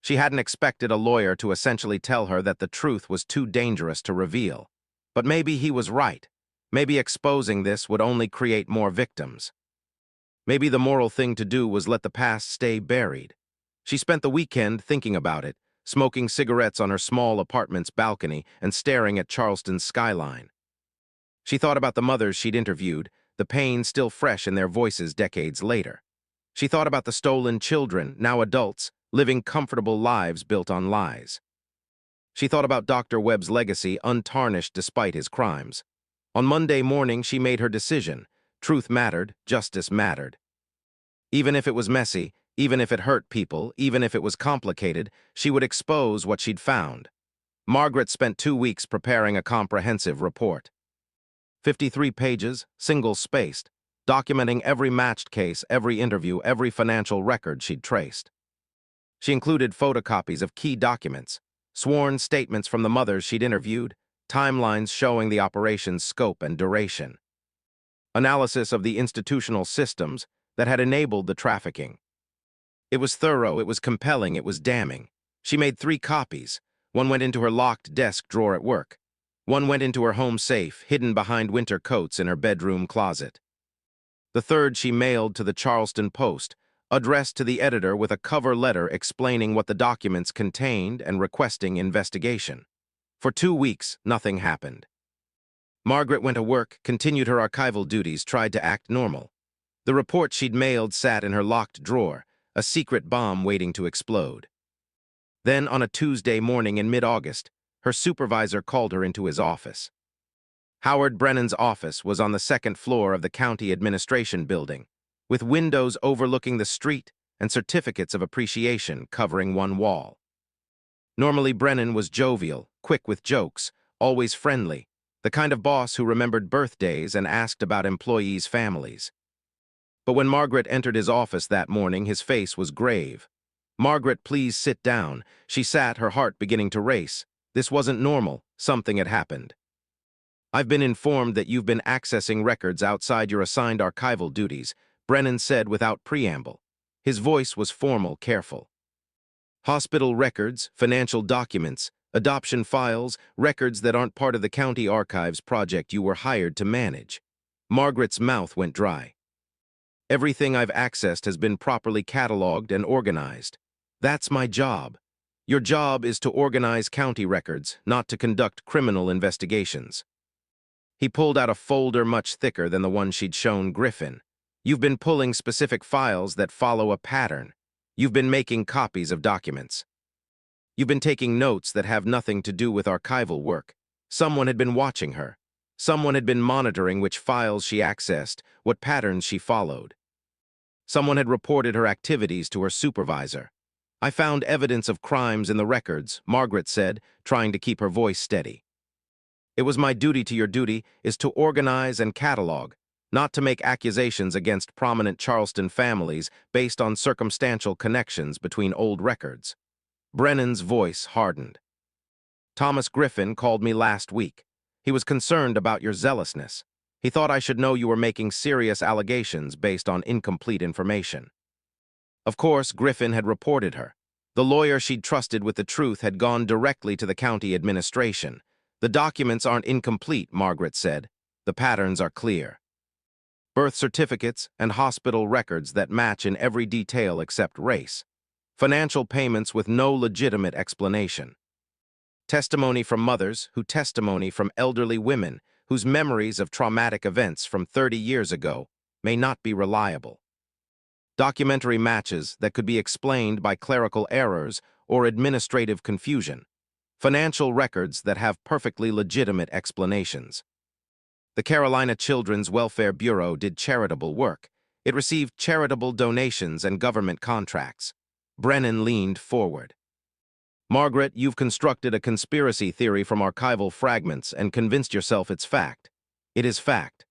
She hadn't expected a lawyer to essentially tell her that the truth was too dangerous to reveal. But maybe he was right. Maybe exposing this would only create more victims. Maybe the moral thing to do was let the past stay buried. She spent the weekend thinking about it, smoking cigarettes on her small apartment's balcony and staring at Charleston's skyline. She thought about the mothers she'd interviewed, the pain still fresh in their voices decades later. She thought about the stolen children, now adults, living comfortable lives built on lies. She thought about Dr. Webb's legacy, untarnished despite his crimes. On Monday morning, she made her decision. Truth mattered, justice mattered. Even if it was messy, even if it hurt people, even if it was complicated, she would expose what she'd found. Margaret spent 2 weeks preparing a comprehensive report. 53 pages, single-spaced, documenting every matched case, every interview, every financial record she'd traced. She included photocopies of key documents, sworn statements from the mothers she'd interviewed, timelines showing the operation's scope and duration. analysis of the institutional systems that had enabled the trafficking. It was thorough, it was compelling, it was damning. She made 3 copies. One went into her locked desk drawer at work. One went into her home safe, hidden behind winter coats in her bedroom closet. The third she mailed to the Charleston Post, addressed to the editor with a cover letter explaining what the documents contained and requesting investigation. For 2 weeks, nothing happened. Margaret went to work, continued her archival duties, tried to act normal. The report she'd mailed sat in her locked drawer, a secret bomb waiting to explode. Then, on a Tuesday morning in mid-August, her supervisor called her into his office. Howard Brennan's office was on the 2nd floor of the county administration building, with windows overlooking the street and certificates of appreciation covering one wall. Normally, Brennan was jovial, quick with jokes, always friendly, the kind of boss who remembered birthdays and asked about employees' families. But when Margaret entered his office that morning, his face was grave. "Margaret, please sit down." She sat, her heart beginning to race. This wasn't normal. Something had happened. "I've been informed that you've been accessing records outside your assigned archival duties," Brennan said without preamble. His voice was formal, careful. "Hospital records, financial documents, adoption files, records that aren't part of the county archives project you were hired to manage." Margaret's mouth went dry. "Everything I've accessed has been properly cataloged and organized. That's my job. Your job is to organize county records, not to conduct criminal investigations." He pulled out a folder much thicker than the one she'd shown Griffin. "You've been pulling specific files that follow a pattern. You've been making copies of documents. You've been taking notes that have nothing to do with archival work. Someone had been watching her. Someone had been monitoring which files she accessed, what patterns she followed. Someone had reported her activities to her supervisor. I found evidence of crimes in the records," Margaret said, trying to keep her voice steady. "It was my duty to your duty is to organize and catalog, not to make accusations against prominent Charleston families based on circumstantial connections between old records." Brennan's voice hardened. "Thomas Griffin called me last week. He was concerned about your zealousness. He thought I should know you were making serious allegations based on incomplete information." Of course, Griffin had reported her. The lawyer she'd trusted with the truth had gone directly to the county administration. "The documents aren't incomplete," Margaret said. "The patterns are clear. Birth certificates and hospital records that match in every detail except race. Financial payments with no legitimate explanation. Testimony from mothers who testimony from elderly women whose memories of traumatic events from 30 years ago may not be reliable. Documentary matches that could be explained by clerical errors or administrative confusion. Financial records that have perfectly legitimate explanations." The Carolina Children's Welfare Bureau did charitable work. It received charitable donations and government contracts. Brennan leaned forward. "Margaret, you've constructed a conspiracy theory from archival fragments and convinced yourself it's fact. It is fact.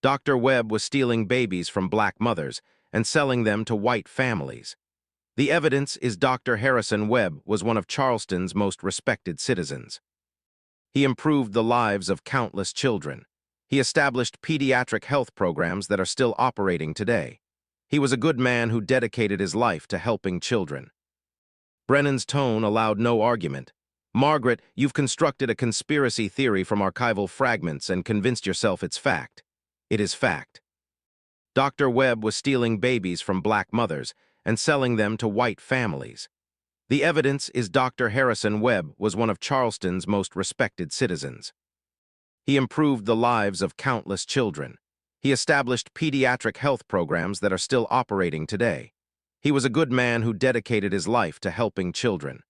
Dr. Webb was stealing babies from black mothers and selling them to white families. The evidence is Dr. Harrison Webb was one of Charleston's most respected citizens. He improved the lives of countless children. He established pediatric health programs that are still operating today. He was a good man who dedicated his life to helping children." Brennan's tone allowed no argument. "Margaret, you've constructed a conspiracy theory from archival fragments and convinced yourself it's fact. It is fact. Dr. Webb was stealing babies from black mothers and selling them to white families. The evidence is Dr. Harrison Webb was one of Charleston's most respected citizens. He improved the lives of countless children. He established pediatric health programs that are still operating today. He was a good man who dedicated his life to helping children."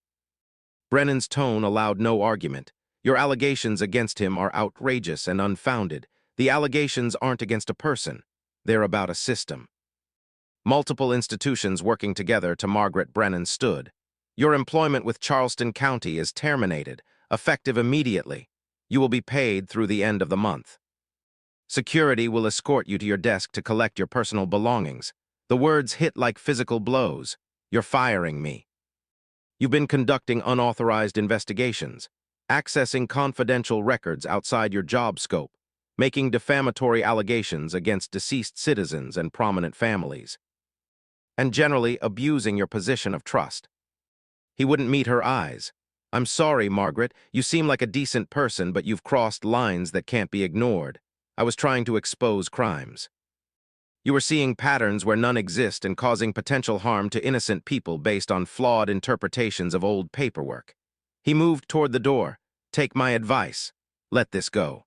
Brennan's tone allowed no argument. "Your allegations against him are outrageous and unfounded. The allegations aren't against a person. They're about a system." Multiple institutions working together to Margaret Brennan stood. "Your employment with Charleston County is terminated, effective immediately. You will be paid through the end of the month. Security will escort you to your desk to collect your personal belongings." The words hit like physical blows. "You're firing me. You've been conducting unauthorized investigations, accessing confidential records outside your job scope, making defamatory allegations against deceased citizens and prominent families, and generally abusing your position of trust. He wouldn't meet her eyes. "I'm sorry, Margaret. You seem like a decent person, but you've crossed lines that can't be ignored. I was trying to expose crimes. You were seeing patterns where none exist and causing potential harm to innocent people based on flawed interpretations of old paperwork." He moved toward the door. "Take my advice. Let this go.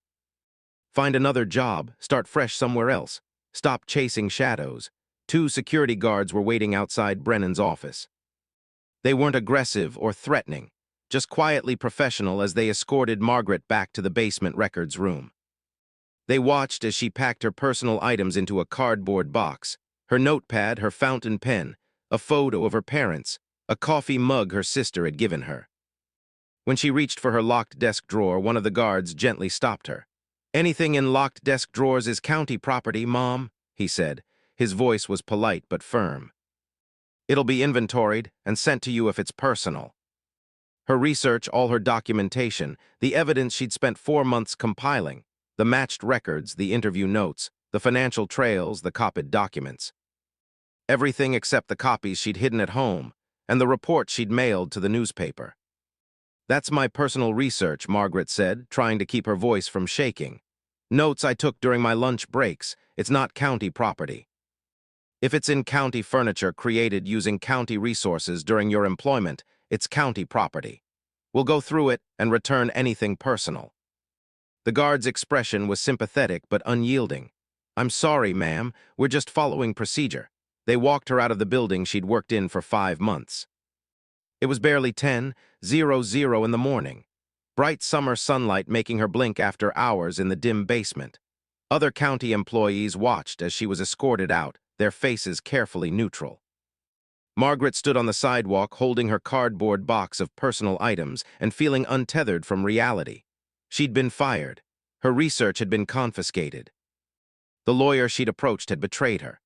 Find another job, start fresh somewhere else. Stop chasing shadows." 2 security guards were waiting outside Brennan's office. They weren't aggressive or threatening, just quietly professional as they escorted Margaret back to the basement records room. They watched as she packed her personal items into a cardboard box, her notepad, her fountain pen, a photo of her parents, a coffee mug her sister had given her. When she reached for her locked desk drawer, one of the guards gently stopped her. "Anything in locked desk drawers is county property, Mom," he said. His voice was polite but firm. "It'll be inventoried and sent to you if it's personal." Her research, all her documentation, the evidence she'd spent 4 months compiling, the matched records, the interview notes, the financial trails, the copied documents. Everything except the copies she'd hidden at home and the report she'd mailed to the newspaper. "That's my personal research," Margaret said, trying to keep her voice from shaking. "Notes I took during my lunch breaks. It's not county property. If it's in county furniture created using county resources during your employment, it's county property. We'll go through it and return anything personal." The guard's expression was sympathetic but unyielding. "I'm sorry, ma'am. We're just following procedure." They walked her out of the building she'd worked in for 5 months. It was barely 10:00 in the morning, bright summer sunlight making her blink after hours in the dim basement. Other county employees watched as she was escorted out, their faces carefully neutral. Margaret stood on the sidewalk holding her cardboard box of personal items and feeling untethered from reality. She'd been fired. Her research had been confiscated. The lawyer she'd approached had betrayed her.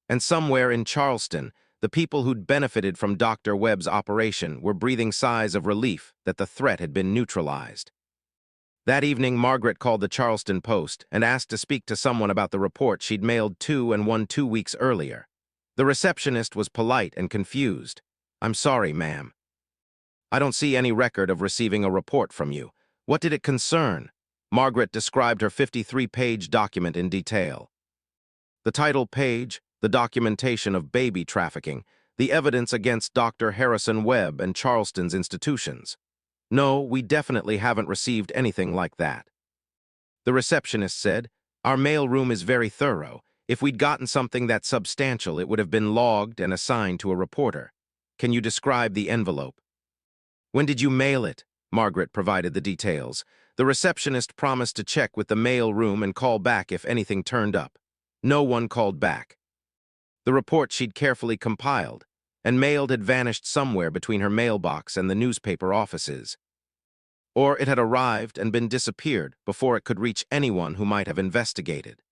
And somewhere in Charleston, the people who'd benefited from Dr. Webb's operation were breathing sighs of relief that the threat had been neutralized. That evening, Margaret called the Charleston Post and asked to speak to someone about the report she'd mailed 2 weeks earlier. The receptionist was polite and confused. "I'm sorry, ma'am. I don't see any record of receiving a report from you. What did it concern?" Margaret described her 53-page document in detail. The title page, the documentation of baby trafficking, the evidence against Dr. Harrison Webb and Charleston's institutions. "No, we definitely haven't received anything like that." The receptionist said, "Our mailroom is very thorough. If we'd gotten something that substantial, it would have been logged and assigned to a reporter. Can you describe the envelope?" "When did you mail it?" Margaret provided the details. The receptionist promised to check with the mail room and call back if anything turned up. No one called back. The report she'd carefully compiled and mailed had vanished somewhere between her mailbox and the newspaper offices. Or it had arrived and been disappeared before it could reach anyone who might have investigated.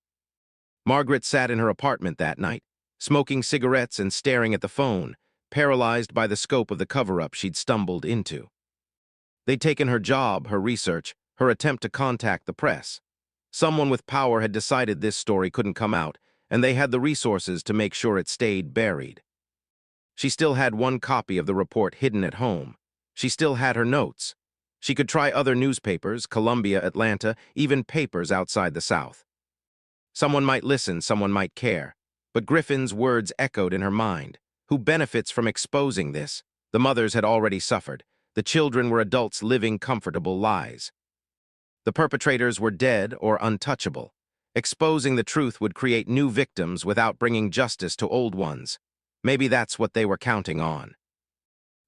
Margaret sat in her apartment that night, smoking cigarettes and staring at the phone, paralyzed by the scope of the cover-up she'd stumbled into. They'd taken her job, her research, her attempt to contact the press. Someone with power had decided this story couldn't come out, and they had the resources to make sure it stayed buried. She still had one copy of the report hidden at home. She still had her notes. She could try other newspapers, Columbia, Atlanta, even papers outside the South. Someone might listen, someone might care. But Griffin's words echoed in her mind. Who benefits from exposing this? The mothers had already suffered. The children were adults living comfortable lives. The perpetrators were dead or untouchable. Exposing the truth would create new victims without bringing justice to old ones. Maybe that's what they were counting on.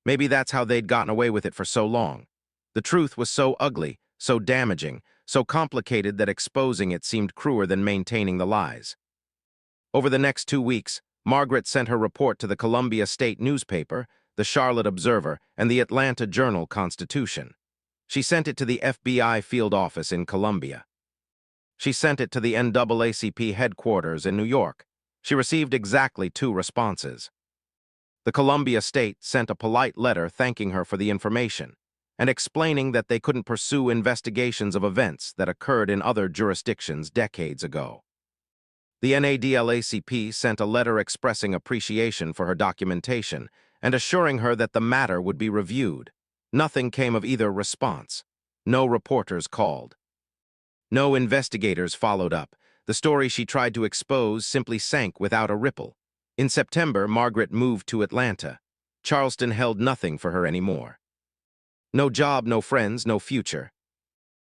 Maybe that's how they'd gotten away with it for so long. The truth was so ugly, so damaging, so complicated that exposing it seemed crueler than maintaining the lies. Over the next 2 weeks, Margaret sent her report to the Columbia State newspaper, the Charlotte Observer, and the Atlanta Journal-Constitution. She sent it to the FBI field office in Columbia. She sent it to the NAACP headquarters in New York. She received exactly 2 responses. The Columbia State sent a polite letter thanking her for the information, and explaining that they couldn't pursue investigations of events that occurred in other jurisdictions decades ago. The NADLACP sent a letter expressing appreciation for her documentation and assuring her that the matter would be reviewed. Nothing came of either response. No reporters called. No investigators followed up. The story she tried to expose simply sank without a ripple. In September, Margaret moved to Atlanta. Charleston held nothing for her anymore. No job, no friends, no future.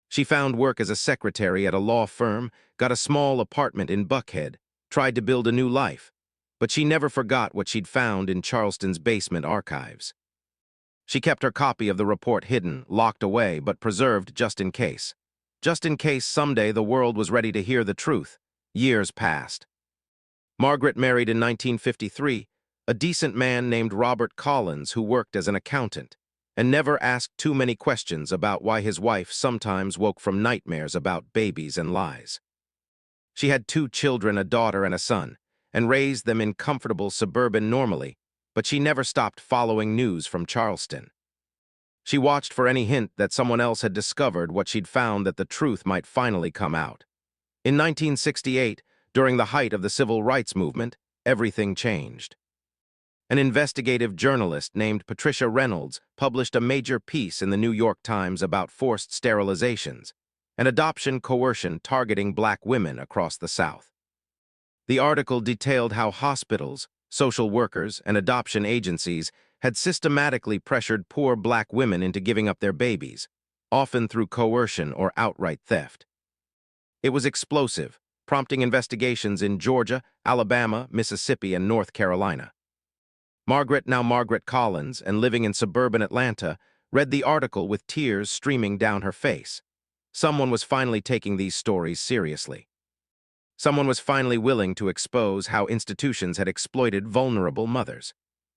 She found work as a secretary at a law firm, got a small apartment in Buckhead, tried to build a new life, but she never forgot what she'd found in Charleston's basement archives. She kept her copy of the report hidden, locked away, but preserved just in case. Just in case someday the world was ready to hear the truth. Years passed. Margaret married in 1953, a decent man named Robert Collins who worked as an accountant, and never asked too many questions about why his wife sometimes woke from nightmares about babies and lies. She had 2 children, a daughter and a son, and raised them in comfortable suburban normally, but she never stopped following news from Charleston. She watched for any hint that someone else had discovered what she'd found, that the truth might finally come out. In 1968, during the height of the civil rights movement, everything changed. An investigative journalist named Patricia Reynolds published a major piece in the New York Times about forced sterilizations and adoption coercion targeting Black women across the South. The article detailed how hospitals, social workers, and adoption agencies had systematically pressured poor Black women into giving up their babies, often through coercion or outright theft. It was explosive, prompting investigations in Georgia, Alabama, Mississippi, and North Carolina. Margaret, now Margaret Collins, and living in suburban Atlanta, read the article with tears streaming down her face. Someone was finally taking these stories seriously. Someone was finally willing to expose how institutions had exploited vulnerable mothers.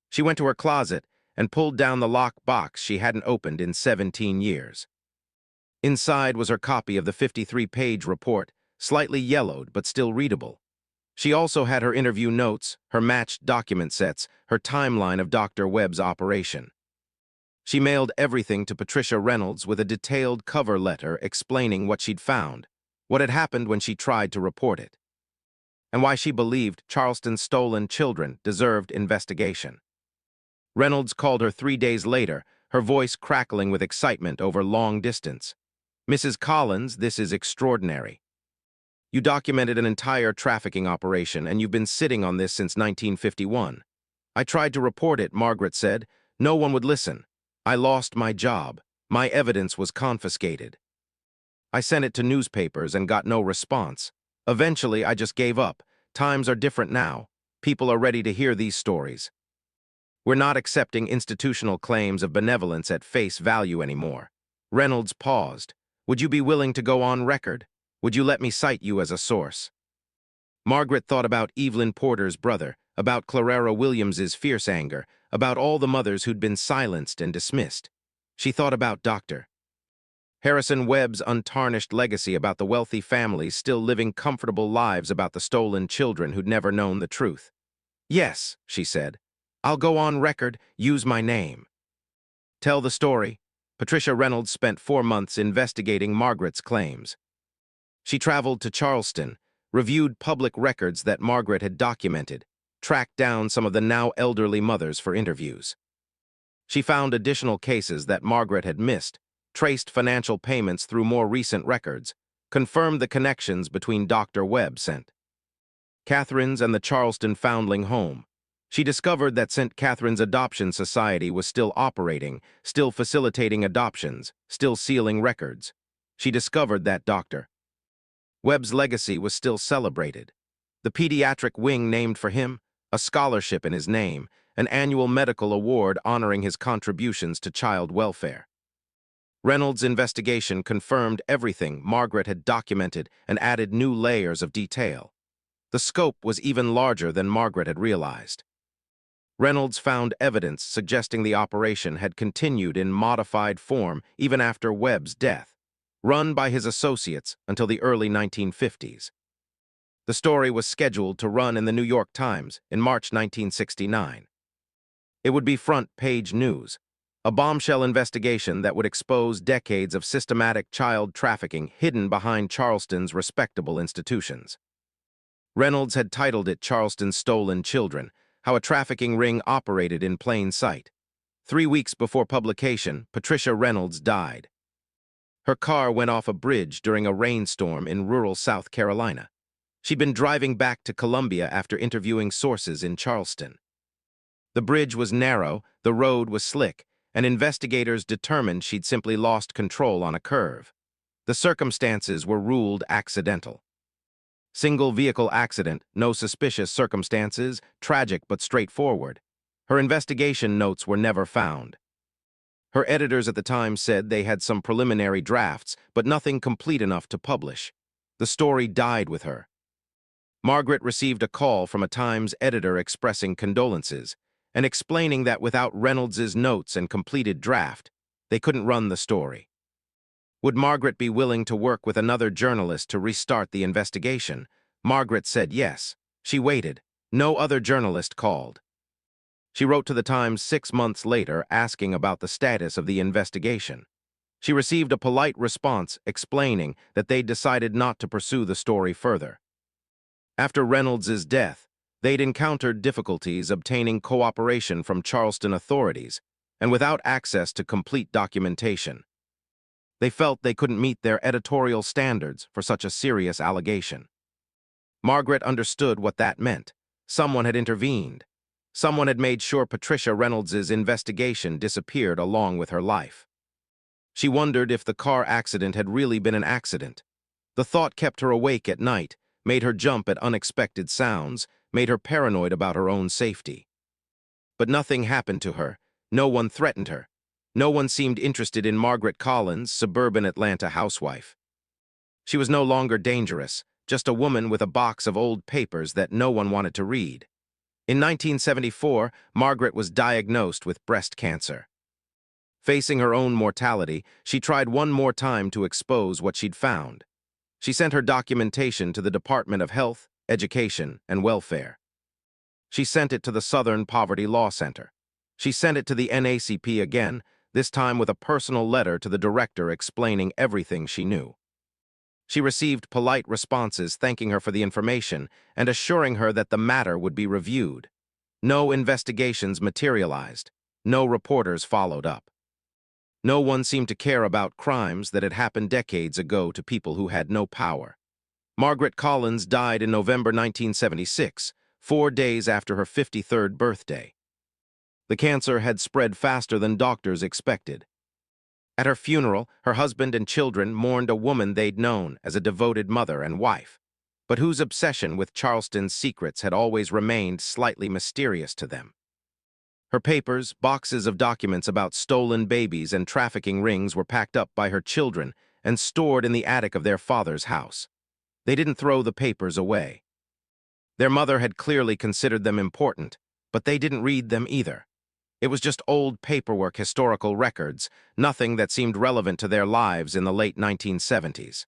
She went to her closet and pulled down the locked box she hadn't opened in 17 years. Inside was her copy of the 53-page report, slightly yellowed but still readable. She also had her interview notes, her matched document sets, her timeline of Dr. Webb's operation. She mailed everything to Patricia Reynolds with a detailed cover letter explaining what she'd found, what had happened when she tried to report it, and why she believed Charleston's stolen children deserved investigation. Reynolds called her 3 days later, her voice crackling with excitement over long distance. "Mrs. Collins, this is extraordinary. You documented an entire trafficking operation, and you've been sitting on this since 1951. I tried to report it," Margaret said. "No one would listen. I lost my job. My evidence was confiscated. I sent it to newspapers and got no response. Eventually, I just gave up. Times are different now. People are ready to hear these stories. We're not accepting institutional claims of benevolence at face value anymore." Reynolds paused. "Would you be willing to go on record? Would you let me cite you as a source?" Margaret thought about Evelyn Porter's brother, about Clarera Williams's fierce anger, about all the mothers who'd been silenced and dismissed. She thought about Dr. Harrison Webb's untarnished legacy, about the wealthy families still living comfortable lives, about the stolen children who'd never known the truth. "Yes," she said. "I'll go on record, use my name." Tell the story. Patricia Reynolds spent 4 months investigating Margaret's claims. She traveled to Charleston, reviewed public records that Margaret had documented, tracked down some of the now elderly mothers for interviews. She found additional cases that Margaret had missed, traced financial payments through more recent records, confirmed the connections between Dr. Webb sent Catherine's and the Charleston Foundling Home. She discovered that St. Catherine's Adoption Society was still operating, still facilitating adoptions, still sealing records. She discovered that Dr. Webb's legacy was still celebrated. The pediatric wing named for him, a scholarship in his name, an annual medical award honoring his contributions to child welfare. Reynolds' investigation confirmed everything Margaret had documented and added new layers of detail. The scope was even larger than Margaret had realized. Reynolds found evidence suggesting the operation had continued in modified form even after Webb's death, run by his associates until the early 1950s. The story was scheduled to run in the New York Times in March 1969. It would be front-page news. a bombshell investigation that would expose decades of systematic child trafficking hidden behind Charleston's respectable institutions. Reynolds had titled it Charleston's Stolen Children, How a Trafficking Ring Operated in Plain Sight. 3 weeks before publication, Patricia Reynolds died. Her car went off a bridge during a rainstorm in rural South Carolina. She'd been driving back to Columbia after interviewing sources in Charleston. The bridge was narrow, the road was slick, and investigators determined she'd simply lost control on a curve. The circumstances were ruled accidental. Single vehicle accident, no suspicious circumstances, tragic but straightforward. Her investigation notes were never found. Her editors at the time said they had some preliminary drafts, but nothing complete enough to publish. The story died with her. Margaret received a call from a Times editor expressing condolences and explaining that without Reynolds's notes and completed draft, they couldn't run the story. Would Margaret be willing to work with another journalist to restart the investigation? Margaret said yes. She waited. No other journalist called. She wrote to the Times 6 months later asking about the status of the investigation. She received a polite response explaining that they'd decided not to pursue the story further. After Reynolds's death, they'd encountered difficulties obtaining cooperation from Charleston authorities and without access to complete documentation. They felt they couldn't meet their editorial standards for such a serious allegation. Margaret understood what that meant. Someone had intervened. Someone had made sure Patricia Reynolds's investigation disappeared along with her life. She wondered if the car accident had really been an accident. The thought kept her awake at night, made her jump at unexpected sounds, made her paranoid about her own safety. But nothing happened to her. No one threatened her. No one seemed interested in Margaret Collins, suburban Atlanta housewife. She was no longer dangerous, just a woman with a box of old papers that no one wanted to read. In 1974, Margaret was diagnosed with breast cancer. Facing her own mortality, she tried one more time to expose what she'd found. She sent her documentation to the Department of Health, Education, and Welfare. She sent it to the Southern Poverty Law Center. She sent it to the NACP again, this time with a personal letter to the director explaining everything she knew. She received polite responses thanking her for the information and assuring her that the matter would be reviewed. No investigations materialized. No reporters followed up. No one seemed to care about crimes that had happened decades ago to people who had no power. Margaret Collins died in November 1976, 4 days after her 53rd birthday. The cancer had spread faster than doctors expected. At her funeral, her husband and children mourned a woman they'd known as a devoted mother and wife, but whose obsession with Charleston's secrets had always remained slightly mysterious to them. Her papers, boxes of documents about stolen babies and trafficking rings were packed up by her children and stored in the attic of their father's house. They didn't throw the papers away. Their mother had clearly considered them important, but they didn't read them either. It was just old paperwork, historical records, nothing that seemed relevant to their lives in the late 1970s.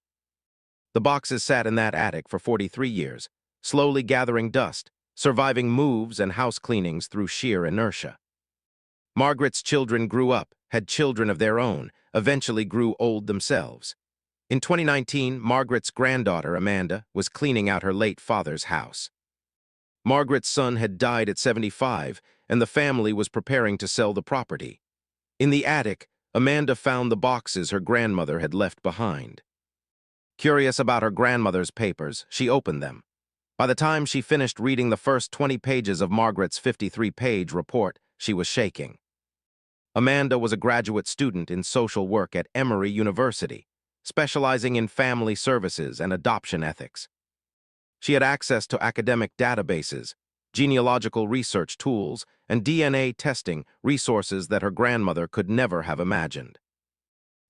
The boxes sat in that attic for 43 years, slowly gathering dust, surviving moves and house cleanings through sheer inertia. Margaret's children grew up, had children of their own, eventually grew old themselves. In 2019, Margaret's granddaughter, Amanda, was cleaning out her late father's house. Margaret's son had died at 75, and the family was preparing to sell the property. In the attic, Amanda found the boxes her grandmother had left behind. Curious about her grandmother's papers, she opened them. By the time she finished reading the first 20 pages of Margaret's 53-page report, she was shaking. Amanda was a graduate student in social work at Emory University, specializing in family services and adoption ethics. She had access to academic databases, genealogical research tools, and DNA testing resources that her grandmother could never have imagined.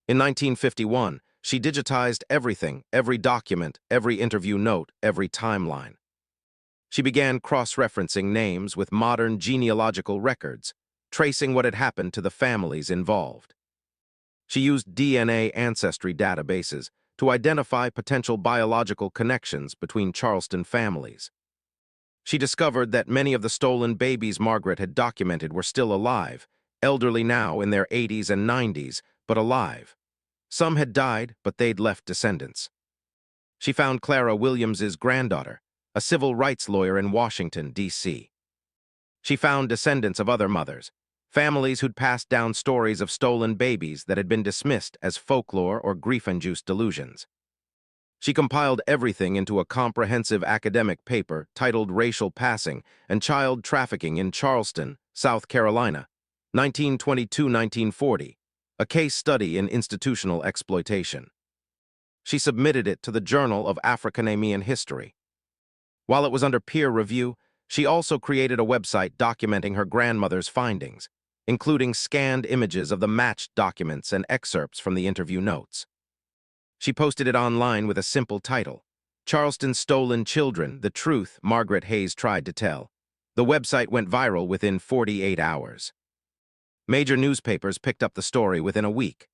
In 1951, she digitized everything, every document, every interview note, every timeline. She began cross-referencing names with modern genealogical records, tracing what had happened to the families involved. She used DNA ancestry databases to identify potential biological connections between Charleston families. She discovered that many of the stolen babies Margaret had documented were still alive, elderly now in their 80s and 90s, but alive. Some had died, but they'd left descendants. She found Clara Williams's granddaughter, a civil rights lawyer in Washington, D.C. She found descendants of other mothers, families who'd passed down stories of stolen babies that had been dismissed as folklore or grief-induced delusions. She compiled everything into a comprehensive academic paper titled Racial Passing and Child Trafficking in Charleston, South Carolina, 1922-1940, a case study in institutional exploitation. She submitted it to the Journal of African-American History. While it was under peer review, she also created a website documenting her grandmother's findings, including scanned images of the matched documents and excerpts from the interview notes. She posted it online with a simple title, Charleston's Stolen Children, The Truth Margaret Hayes Tried to Tell. The website went viral within 48 hours. Major newspapers picked up the story within a week.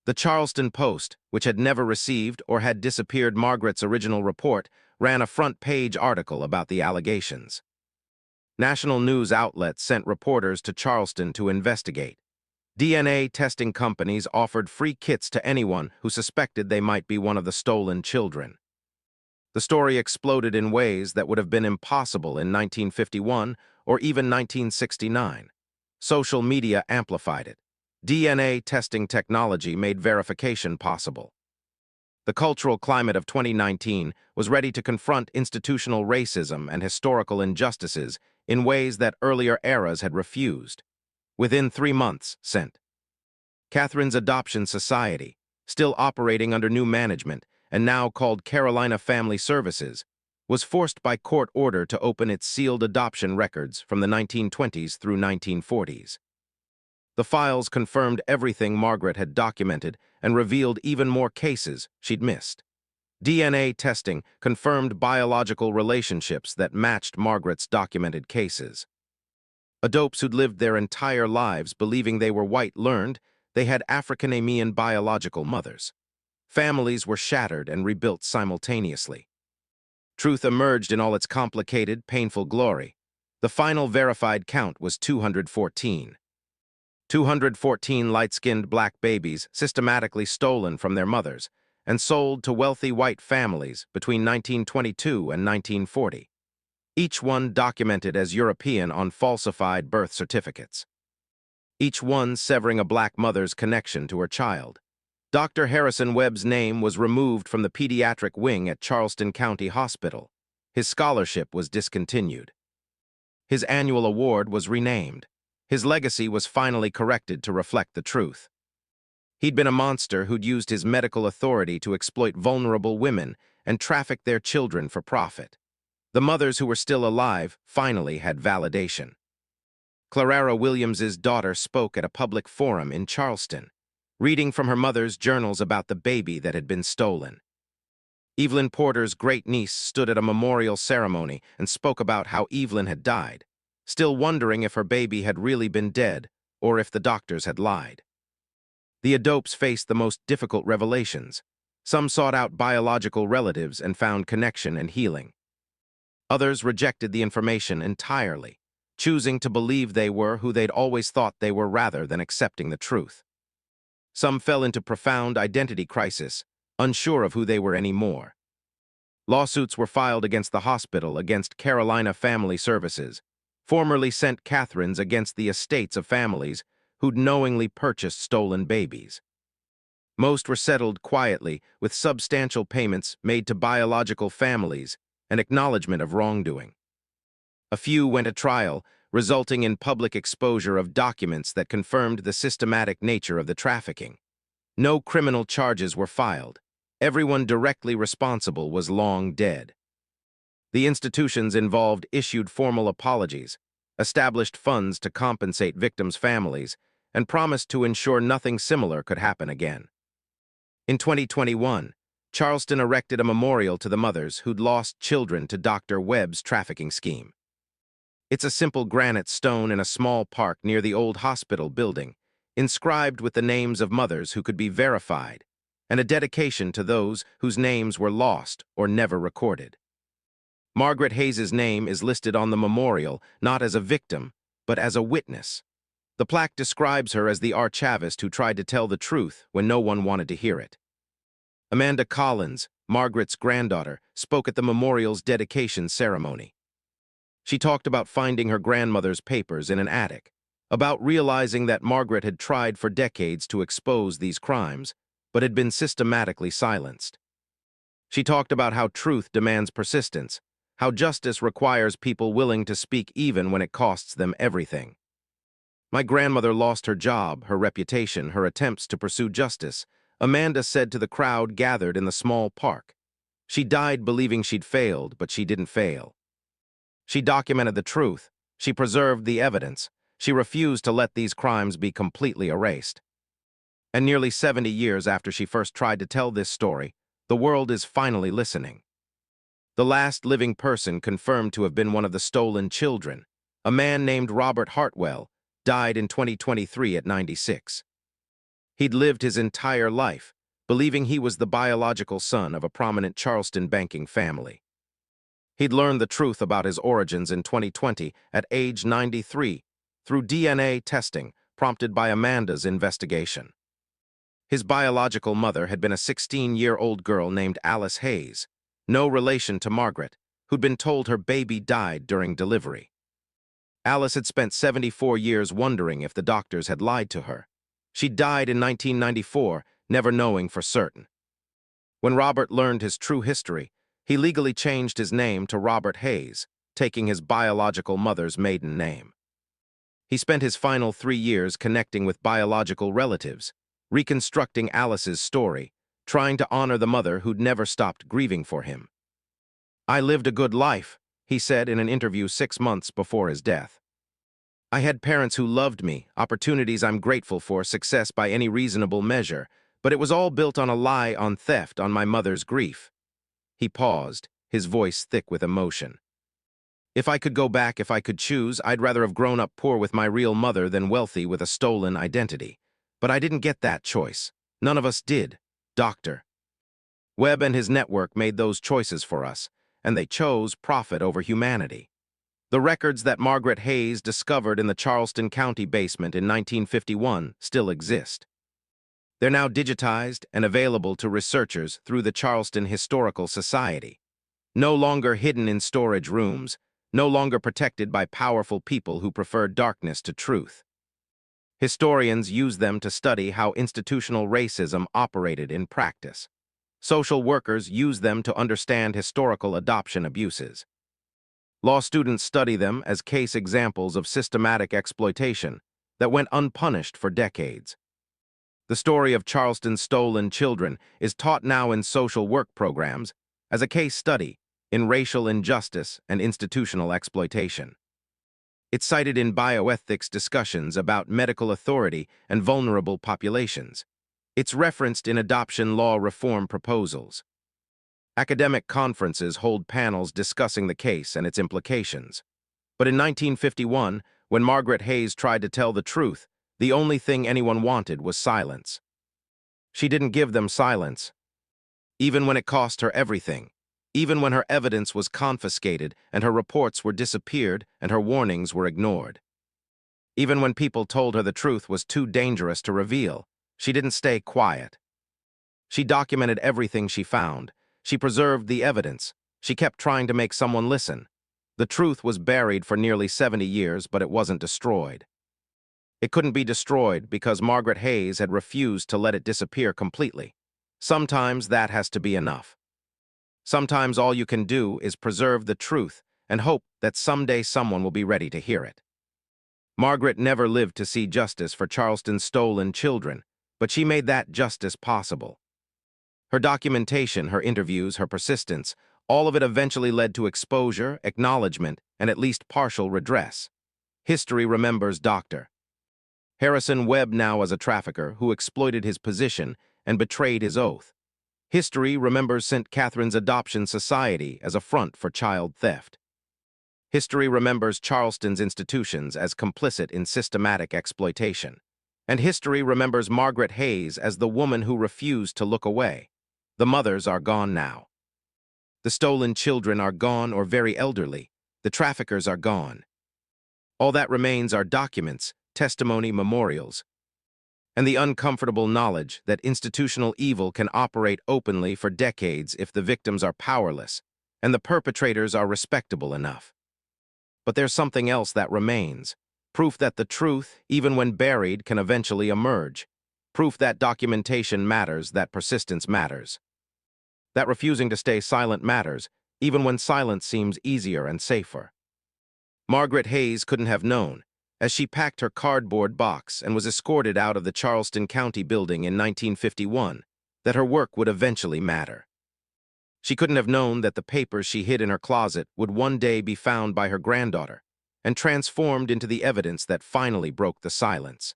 The Charleston Post, which had never received or had disappeared Margaret's original report, ran a front-page article about the allegations. National news outlets sent reporters to Charleston to investigate. DNA testing companies offered free kits to anyone who suspected they might be one of the stolen children. The story exploded in ways that would have been impossible in 1951 or even 1969. Social media amplified it. DNA testing technology made verification possible. The cultural climate of 2019 was ready to confront institutional racism and historical injustices in ways that earlier eras had refused. Within 3 months, St. Catherine's Adoption Society, still operating under new management and now called Carolina Family Services, was forced by court order to open its sealed adoption records from the 1920s through 1940s. The files confirmed everything Margaret had documented and revealed even more cases she'd missed. DNA testing confirmed biological relationships that matched Margaret's documented cases. Adopts who'd lived their entire lives believing they were white learned they had African-American biological mothers. Families were shattered and rebuilt simultaneously. Truth emerged in all its complicated, painful glory. The final verified count was 214. 214 light-skinned black babies systematically stolen from their mothers and sold to wealthy white families between 1922 and 1940. Each one documented as European on falsified birth certificates. Each one severing a black mother's connection to her child. Dr. Harrison Webb's name was removed from the pediatric wing at Charleston County Hospital. His scholarship was discontinued. His annual award was renamed. His legacy was finally corrected to reflect the truth. He'd been a monster who'd used his medical authority to exploit vulnerable women and traffic their children for profit. The mothers who were still alive finally had validation. Clara Williams's daughter spoke at a public forum in Charleston, reading from her mother's journals about the baby that had been stolen. Evelyn Porter's great-niece stood at a memorial ceremony and spoke about how Evelyn had died, still wondering if her baby had really been dead or if the doctors had lied. The adopts faced the most difficult revelations. Some sought out biological relatives and found connection and healing. Others rejected the information entirely, choosing to believe they were who they'd always thought they were rather than accepting the truth. Some fell into profound identity crisis, unsure of who they were anymore. Lawsuits were filed against the hospital, against Carolina Family Services, formerly St. Catherine's, against the estates of families who'd knowingly purchased stolen babies. Most were settled quietly, with substantial payments made to biological families and acknowledgement of wrongdoing. A few went to trial, resulting in public exposure of documents that confirmed the systematic nature of the trafficking. No criminal charges were filed. Everyone directly responsible was long dead. The institutions involved issued formal apologies, established funds to compensate victims' families, and promised to ensure nothing similar could happen again. In 2021, Charleston erected a memorial to the mothers who'd lost children to Dr. Webb's trafficking scheme. It's a simple granite stone in a small park near the old hospital building, inscribed with the names of mothers who could be verified, and a dedication to those whose names were lost or never recorded. Margaret Hayes' name is listed on the memorial not as a victim, but as a witness. The plaque describes her as the archivist who tried to tell the truth when no one wanted to hear it. Amanda Collins, Margaret's granddaughter, spoke at the memorial's dedication ceremony. She talked about finding her grandmother's papers in an attic, about realizing that Margaret had tried for decades to expose these crimes, but had been systematically silenced. She talked about how truth demands persistence, how justice requires people willing to speak even when it costs them everything. My grandmother lost her job, her reputation, her attempts to pursue justice, Amanda said to the crowd gathered in the small park. She died believing she'd failed, but she didn't fail. She documented the truth. She preserved the evidence. She refused to let these crimes be completely erased. And nearly 70 years after she first tried to tell this story, the world is finally listening. The last living person confirmed to have been one of the stolen children, a man named Robert Hartwell, died in 2023 at 96. He'd lived his entire life, believing he was the biological son of a prominent Charleston banking family. He'd learned the truth about his origins in 2020 at age 93 through DNA testing prompted by Amanda's investigation. His biological mother had been a 16-year-old girl named Alice Hayes, no relation to Margaret, who'd been told her baby died during delivery. Alice had spent 74 years wondering if the doctors had lied to her. She died in 1994, never knowing for certain. When Robert learned his true history, he legally changed his name to Robert Hayes, taking his biological mother's maiden name. He spent his final 3 years connecting with biological relatives, reconstructing Alice's story, trying to honor the mother who'd never stopped grieving for him. "I lived a good life," he said in an interview 6 months before his death. "I had parents who loved me, opportunities I'm grateful for, success by any reasonable measure, but it was all built on a lie, on theft, on my mother's grief." He paused, his voice thick with emotion. "If I could go back, if I could choose, I'd rather have grown up poor with my real mother than wealthy with a stolen identity. But I didn't get that choice. None of us did. Dr. Webb and his network made those choices for us, and they chose profit over humanity. The records that Margaret Hayes discovered in the Charleston County basement in 1951 still exist. They're now digitized and available to researchers through the Charleston Historical Society. No longer hidden in storage rooms, no longer protected by powerful people who prefer darkness to truth. Historians use them to study how institutional racism operated in practice. Social workers use them to understand historical adoption abuses. Law students study them as case examples of systematic exploitation that went unpunished for decades. The story of Charleston's stolen children is taught now in social work programs as a case study in racial injustice and institutional exploitation. It's cited in bioethics discussions about medical authority and vulnerable populations. It's referenced in adoption law reform proposals. Academic conferences hold panels discussing the case and its implications. But in 1951, when Margaret Hayes tried to tell the truth, the only thing anyone wanted was silence. She didn't give them silence, even when it cost her everything, even when her evidence was confiscated and her reports were disappeared and her warnings were ignored. Even when people told her the truth was too dangerous to reveal, she didn't stay quiet. She documented everything she found. She preserved the evidence. She kept trying to make someone listen. The truth was buried for nearly 70 years, but it wasn't destroyed. It couldn't be destroyed because Margaret Hayes had refused to let it disappear completely. Sometimes that has to be enough. Sometimes all you can do is preserve the truth and hope that someday someone will be ready to hear it. Margaret never lived to see justice for Charleston's stolen children, but she made that justice possible. Her documentation, her interviews, her persistence, all of it eventually led to exposure, acknowledgement, and at least partial redress. History remembers Dr. Harrison Webb now as a trafficker who exploited his position and betrayed his oath. History remembers St. Catherine's Adoption Society as a front for child theft. History remembers Charleston's institutions as complicit in systematic exploitation. And history remembers Margaret Hayes as the woman who refused to look away. The mothers are gone now. The stolen children are gone or very elderly. The traffickers are gone. All that remains are documents, testimony memorials, and the uncomfortable knowledge that institutional evil can operate openly for decades if the victims are powerless and the perpetrators are respectable enough. But there's something else that remains. Proof that the truth, even when buried, can eventually emerge. Proof that documentation matters, that persistence matters. That refusing to stay silent matters, even when silence seems easier and safer. Margaret Hayes couldn't have known, as she packed her cardboard box and was escorted out of the Charleston County building in 1951, that her work would eventually matter. She couldn't have known that the papers she hid in her closet would one day be found by her granddaughter and transformed into the evidence that finally broke the silence.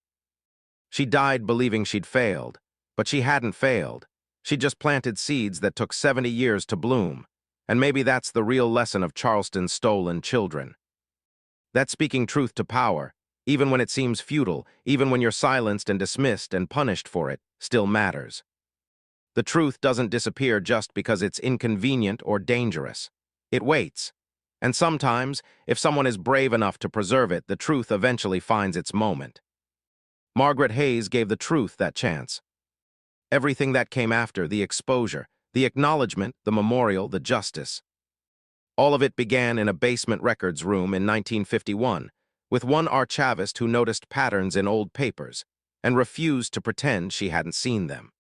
She died believing she'd failed, but she hadn't failed. She just planted seeds that took 70 years to bloom, and maybe that's the real lesson of Charleston's stolen children. That speaking truth to power, even when it seems futile, even when you're silenced and dismissed and punished for it, still matters. The truth doesn't disappear just because it's inconvenient or dangerous. It waits. And sometimes, if someone is brave enough to preserve it, the truth eventually finds its moment. Margaret Hayes gave the truth that chance. Everything that came after, the exposure, the acknowledgement, the memorial, the justice. All of it began in a basement records room in 1951, with one archivist who noticed patterns in old papers and refused to pretend she hadn't seen them.